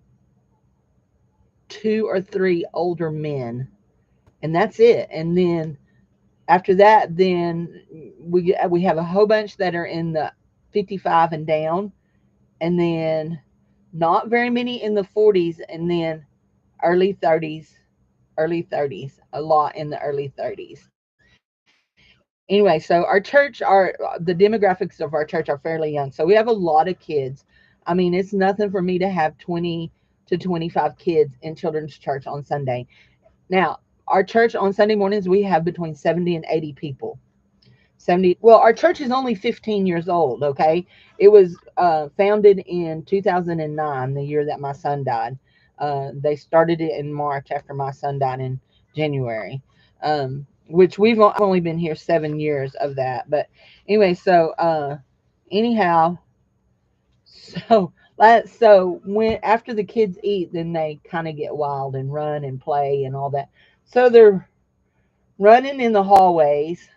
two or three older men, and that's it. And then after that, then we have a whole bunch that are in the 55 and down, and then not very many in the 40s, and then early 30s, a lot in the early 30s. Anyway, so the demographics of our church are fairly young. So we have a lot of kids. I mean, it's nothing for me to have 20 to 25 kids in children's church on Sunday. Now, our church on Sunday mornings, we have between 70 and 80 people. 70, well, our church is only 15 years old, okay? It was founded in 2009, the year that my son died. They started it in March after my son died in January, which I've only been here 7 years of that. But anyway, anyhow, so when after the kids eat, then they kind of get wild and run and play and all that. So running in the hallways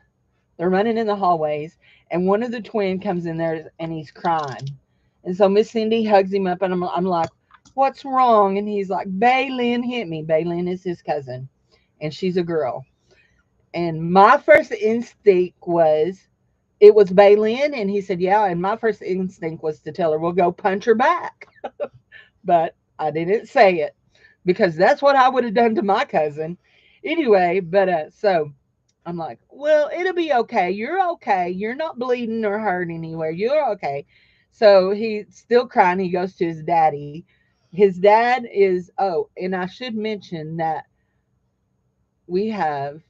they're running in the hallways, and one of the twin comes in there and he's crying. And so Miss Cindy hugs him up, and I'm like, "What's wrong?" And he's like, "Baylin hit me." Baylin is his cousin, and she's a girl. And my first instinct was, it was Baylin, and he said, "Yeah." And my first instinct was to tell her, "We'll go punch her back," but I didn't say it because that's what I would have done to my cousin. Anyway, but so I'm like, well, it'll be okay. You're okay. You're not bleeding or hurt anywhere. You're okay. So he's still crying. He goes to his daddy. His dad is, oh, and I should mention that we have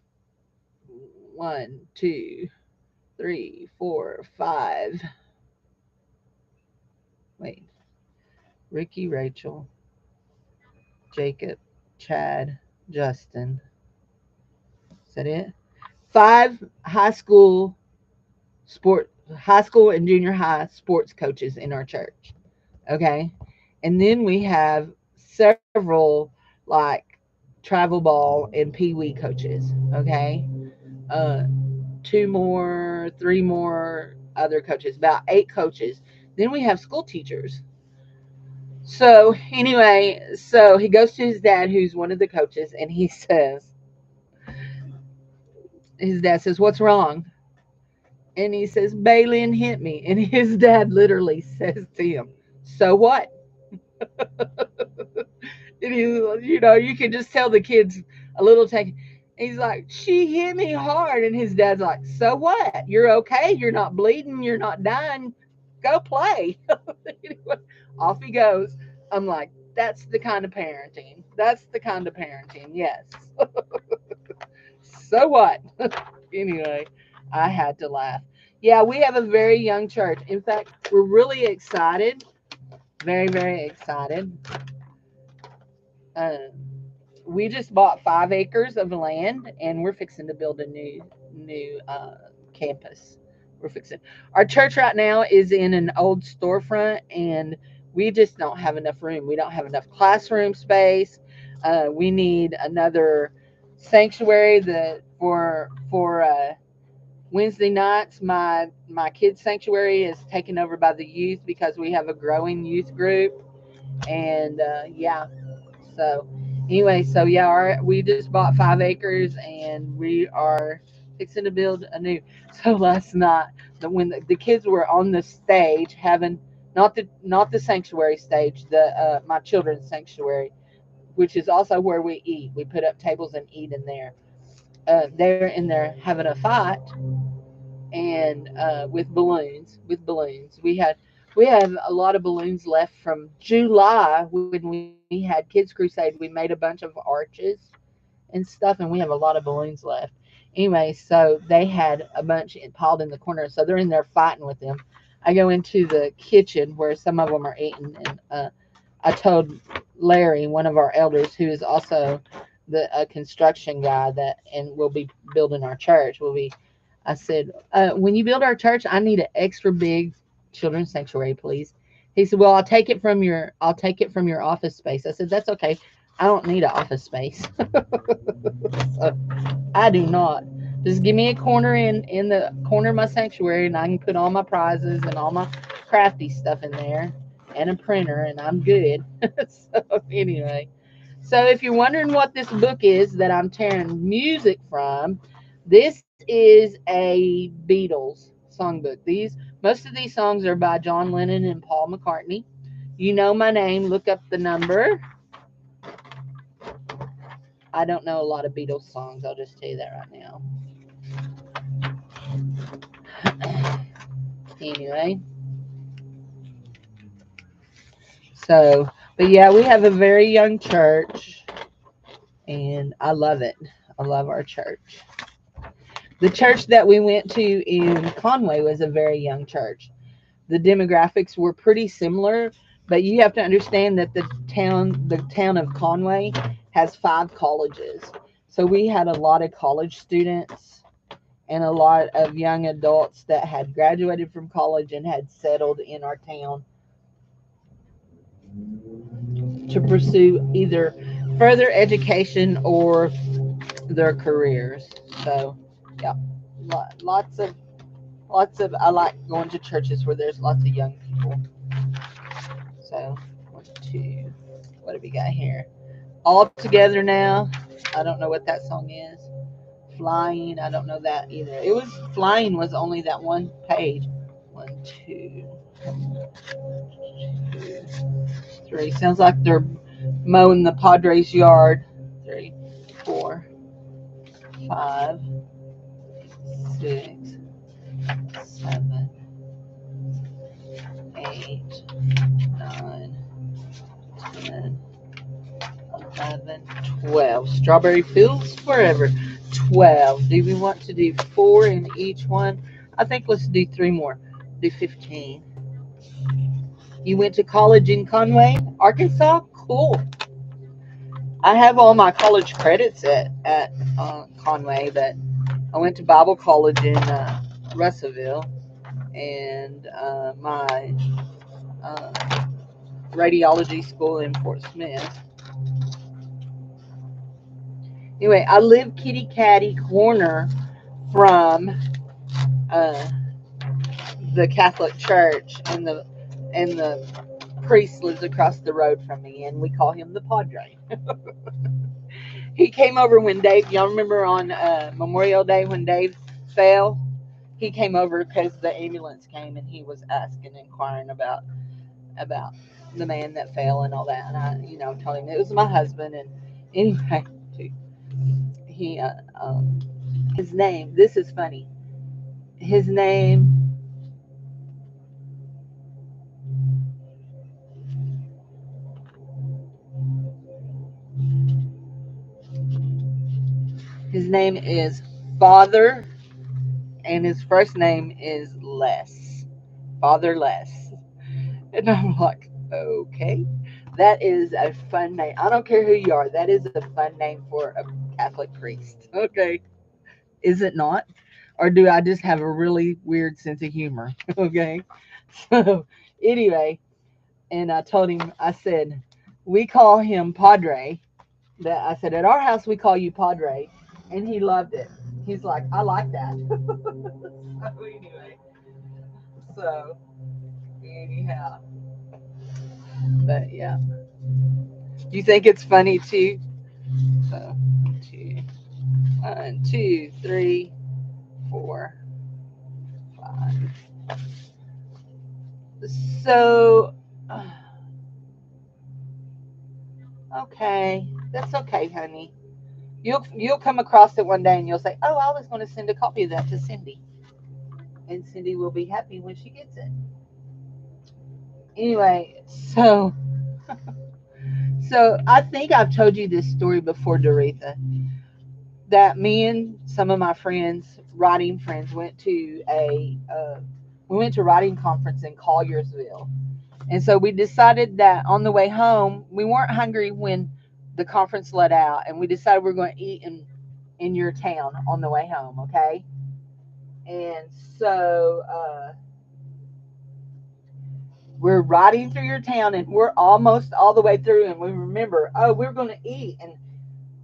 one, two, three, four, five. Wait, Ricky, Rachel, Jacob, Chad, Justin. Is that it? Five high school and junior high sports coaches in our church. Okay. And then we have several like travel ball and pee wee coaches. Okay. Uh, two more, three more other coaches, about eight coaches. Then we have school teachers. So anyway, so he goes to his dad, who's one of the coaches, and his dad says, "What's wrong?" And he says, "Baylin hit me." And his dad literally says to him, "So what?" And you can just tell the kids a little take. He's like, "She hit me hard." And his dad's like, "So what? You're okay. You're not bleeding. You're not dying. Go play." Anyway, off he goes. I'm like, that's the kind of parenting. That's the kind of parenting. Yes. So what? Anyway, I had to laugh. Yeah, we have a very young church. In fact, we're really excited, very, very excited. Uh, we just bought 5 acres of land, and we're fixing to build a new campus. We're fixing. Our church right now is in an old storefront, and we just don't have enough room. We don't have enough classroom space. We need another sanctuary that for Wednesday nights, my kids' sanctuary is taken over by the youth because we have a growing youth group, and yeah. So anyway, so yeah, we just bought 5 acres, and we are fixing to build a new. So last night, when the kids were on the stage having not the sanctuary stage, the my children's sanctuary, which is also where we eat. We put up tables and eat in there. They're in there having a fight, and with balloons. We have a lot of balloons left from July when we had Kids Crusade. We made a bunch of arches and stuff, and we have a lot of balloons left. Anyway, so they had a bunch piled in the corner, so they're in there fighting with them. I go into the kitchen where some of them are eating, and I told Larry, one of our elders, who is also the construction guy that and will be building our church. Will be. I said, when you build our church, I need an extra big children's sanctuary, please. He said, well, I'll take it from your office space. I said, that's okay. I don't need an office space. So I do not. Just give me a corner in the corner of my sanctuary, and I can put all my prizes and all my crafty stuff in there, and a printer, and I'm good. So anyway, so if you're wondering what this book is that I'm tearing music from, this is a Beatles songbook. These Most of these songs are by John Lennon and Paul McCartney. You know my name. Look up the number. I don't know a lot of Beatles songs. I'll just tell you that right now. Anyway, so but yeah, we have a very young church, and I love it. I love our church. The church that we went to in Conway was a very young church. The demographics were pretty similar, but you have to understand that the town of Conway has 5 colleges. So we had a lot of college students and a lot of young adults that had graduated from college and had settled in our town to pursue either further education or their careers. So, yeah, lots of. I like going to churches where there's lots of young people. So, 1, 2. What do we got here? All together now. I don't know what that song is. Flying. I don't know that either. Flying was only that one page. 1, 2, 3. Sounds like they're mowing the Padres' yard. 3, 4, 5, 6, 7, 8, 9, 10, 11, 12. Strawberry fields forever. 12. Do we want to do 4 in each one? I think let's do 3 more. Do 15. You went to college in Conway, Arkansas? Cool. I have all my college credits at Conway, but I went to Bible college in Russellville, and my uh, radiology school in Fort Smith. Anyway, I live kitty catty corner from uh, the Catholic Church, and the priest lives across the road from me, and we call him the Padre. He came over when Dave. Y'all remember on Memorial Day when Dave fell? He came over because the ambulance came, and he was asking, inquiring about the man that fell and all that. And I told him it was my husband. And anyway, he his name. This is funny. His name. His name is Father and his first name is Les, Father Les. And I'm like, okay, that is a fun name. I don't care who you are, that is a fun name for a Catholic priest. Okay, is it not? Or do I just have a really weird sense of humor? Okay, so anyway, and I told him, I said, we call him Padre. That I said, at our house we call you Padre, and he loved it. He's like, I like that. So anyway, so anyhow, but yeah, do you think it's funny too? So two, 1, 2, 3, 4, 5. So okay, that's okay, honey. You'll come across it one day and you'll say, oh, I was going to send a copy of that to Cindy, and Cindy will be happy when she gets it. Anyway, so I think I've told you this story before, Doretha, that me and some of my friends, writing friends, went to a we went to a writing conference in Colliersville, and so we decided that on the way home we weren't hungry when the conference let out, and we decided we are going to eat in your town on the way home, okay? And so we're riding through your town, and we're almost all the way through, and we remember, oh, we're going to eat, and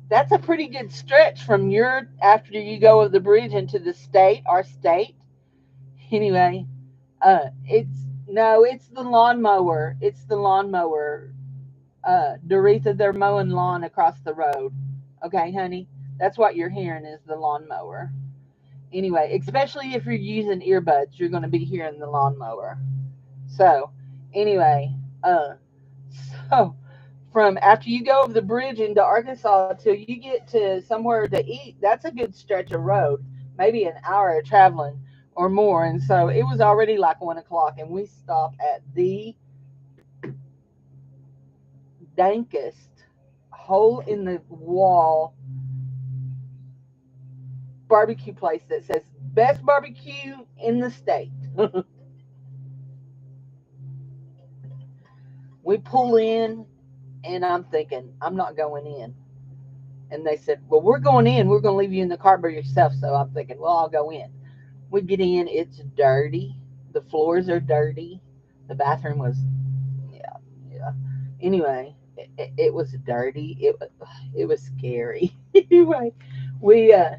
that's a pretty good stretch from your after you go over the bridge into the state, our state. Anyway, it's no, it's the lawnmower. It's the lawnmower. Doretha, they're mowing lawn across the road. Okay, honey, that's what you're hearing is the lawnmower. Anyway, especially if you're using earbuds, you're going to be hearing the lawnmower. So, anyway, uh, so from after you go over the bridge into Arkansas till you get to somewhere to eat, that's a good stretch of road, maybe an hour of traveling or more. And so it was already like 1 o'clock, and we stopped at the dankest hole in the wall barbecue place that says best barbecue in the state. We pull in, and I'm thinking, I'm not going in. And they said, well, we're going in. We're going to leave you in the car by yourself. So I'm thinking, well, I'll go in. We get in. It's dirty. The floors are dirty. The bathroom was, yeah, yeah. Anyway, it was dirty. It was scary. Anyway, we uh,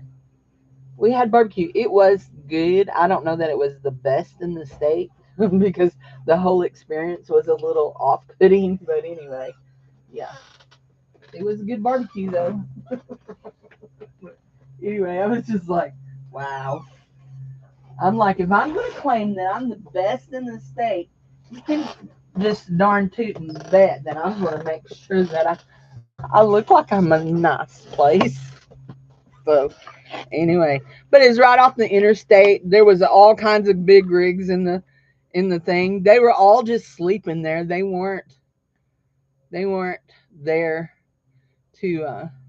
we had barbecue. It was good. I don't know that it was the best in the state because the whole experience was a little off-putting. But anyway, yeah, it was a good barbecue though. Anyway, I was just like, wow. I'm like, if I'm going to claim that I'm the best in the state, you can just darn toot and bet that I'm going to make sure that I look like I'm a nice place. So, anyway, but it's right off the interstate. There was all kinds of big rigs in the thing. They were all just sleeping there. They weren't there to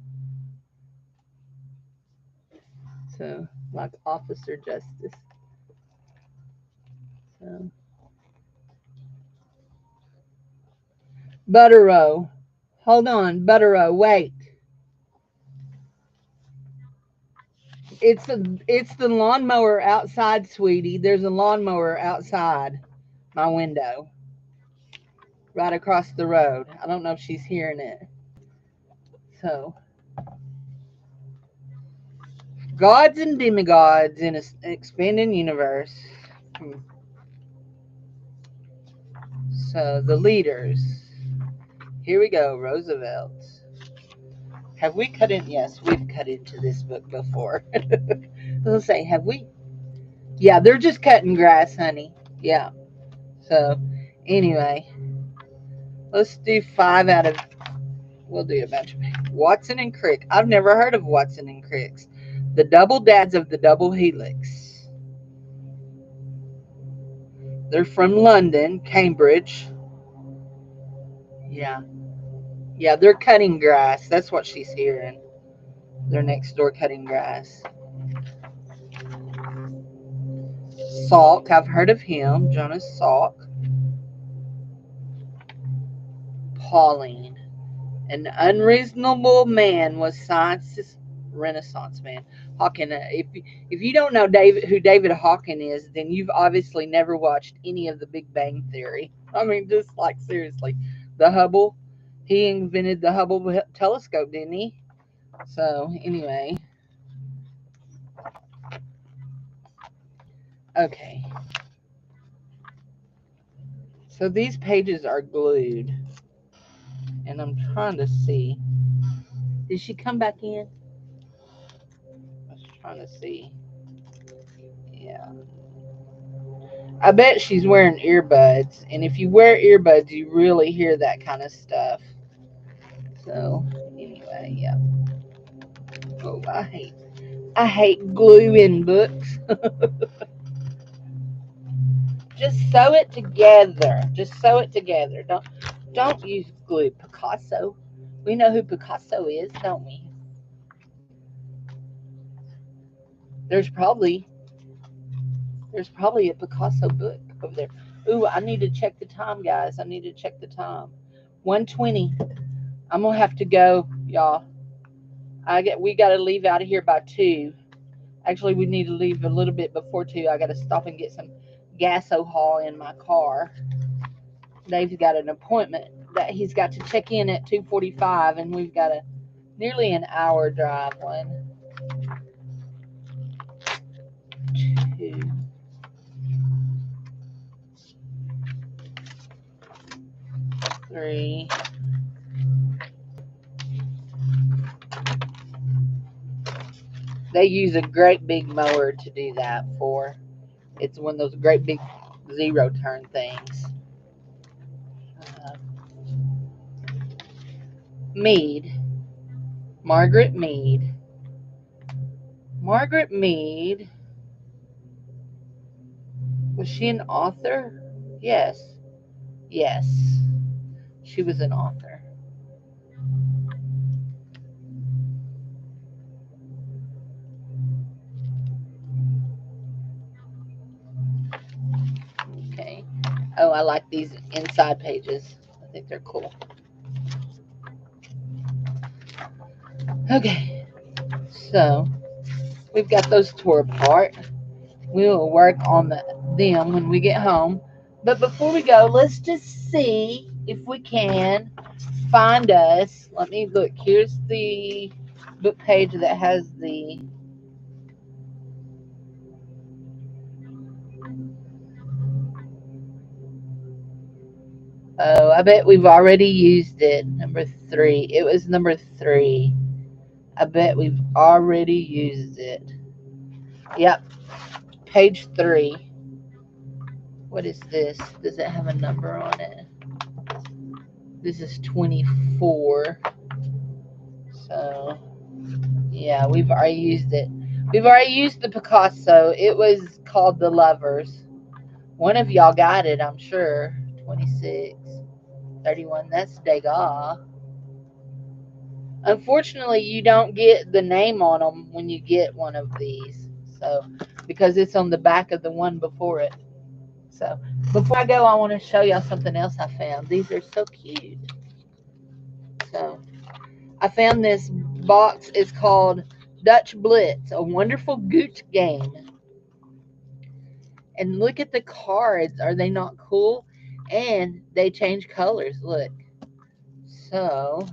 like officer justice. So Butterow. Hold on, Butterow, wait. It's the lawnmower outside, sweetie. There's a lawnmower outside my window, right across the road. I don't know if she's hearing it. So, gods and demigods in an expanding universe. Hmm. So, the leaders. Here we go, Roosevelt. Have we cut in? Yes, we've cut into this book before. Let's say, have we? Yeah, they're just cutting grass, honey. Yeah. So, anyway, let's do 5 out of. We'll do a bunch of Watson and Crick. I've never heard of Watson and Crick's. The double dads of the double helix. They're from London, Cambridge. Yeah. Yeah, they're cutting grass. That's what she's hearing. They're next door cutting grass. Salk, I've heard of him. Jonas Salk. Pauline. An unreasonable man was science's Renaissance man. Hawking. If you don't know who David Hawking is, then you've obviously never watched any of the Big Bang Theory. I mean, just like seriously, the Hubble. He invented the Hubble telescope, didn't he? So anyway, okay. So these pages are glued, and I'm trying to see. Did she come back in? I was trying to see. Yeah. I bet she's wearing earbuds, and if you wear earbuds, you really hear that kind of stuff. So anyway, yeah. Oh, I hate gluing books. Just sew it together. Just sew it together. Don't use glue. Picasso. We know who Picasso is, don't we? There's probably there's probably a Picasso book over there. Ooh, I need to check the time, guys. I need to check the time. 1:20. I'm gonna have to go, y'all. We gotta leave out of here by 2. Actually, we need to leave a little bit before 2. I gotta stop and get some gasohol in my car. Dave's got an appointment that he's got to check in at 2:45, and we've got a nearly an hour drive. 1, 2, 3. They use a great big mower to do that for. It's one of those great big zero turn things. Uh, Mead. Margaret Mead. Margaret Mead. Was she an author? Yes. Yes. She was an author. Okay. Oh, I like these inside pages. I think they're cool. Okay. So, we've got those tore apart. We'll work on them when we get home. But before we go, let's just see if we can find us. Let me look. Here's the book page that has the. Oh, I bet we've already used it. Number 3. It was number 3. I bet we've already used it. Yep. Page 3. What is this? Does it have a number on it? This is 24. So, yeah, we've already used it. We've already used the Picasso. It was called The Lovers. One of y'all got it, I'm sure. 26, 31. That's Degas. Unfortunately, you don't get the name on them when you get one of these. So, because it's on the back of the one before it. So, before I go, I want to show y'all something else I found. These are so cute. So, I found this box. It's called Dutch Blitz, a wonderful goot game. And look at the cards. Are they not cool? And they change colors. Look. So,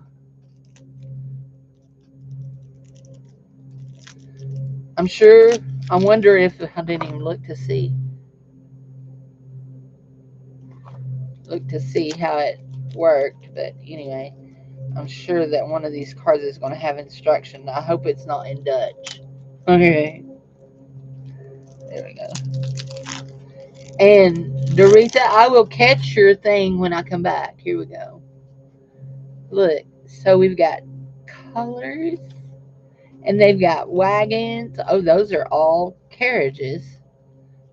I'm sure. I wonder if I didn't even look to see how it worked. But anyway, I'm sure that one of these cards is going to have instruction. I hope it's not in Dutch. Okay, there we go. And Dorita, I will catch your thing when I come back. Here we go. Look, so we've got colors, and they've got wagons. Oh, those are all carriages.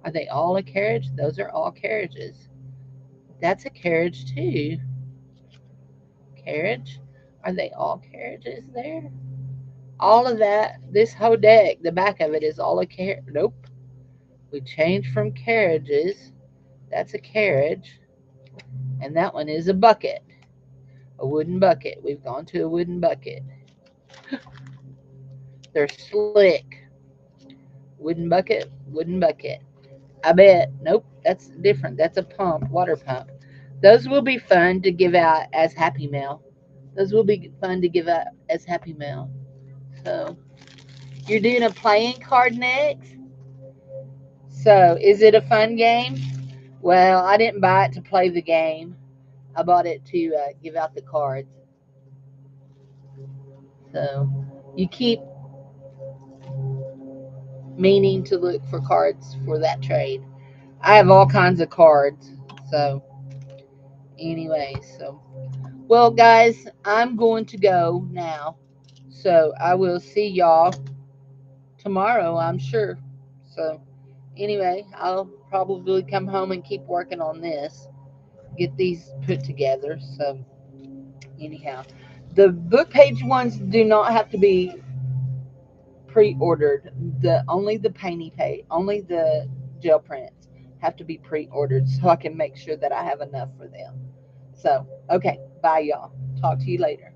Are they all a carriage? Those are all carriages. That's a carriage too. Carriage. Are they all carriages there? All of that, this whole deck, the back of it is all a carriage. Nope. We changed from carriages. That's a carriage. And that one is a bucket. A wooden bucket. We've gone to a wooden bucket. They're slick. Wooden bucket, wooden bucket. I bet. Nope, that's different. That's a pump, water pump. Those will be fun to give out as Happy Mail. Those will be fun to give out as Happy Mail. So, you're doing a playing card next? So, is it a fun game? Well, I didn't buy it to play the game. I bought it to give out the cards. So, you keep meaning to look for cards for that trade. I have all kinds of cards. So, anyway, so well, guys, I'm going to go now. So I will see y'all tomorrow, I'm sure. So anyway, I'll probably come home and keep working on this, get these put together. So anyhow, the book page ones do not have to be pre-ordered. The painty page, only the gel prints have to be pre-ordered so I can make sure that I have enough for them. So, okay, bye y'all. Talk to you later.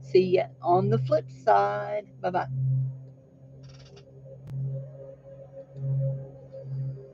See ya on the flip side. Bye bye.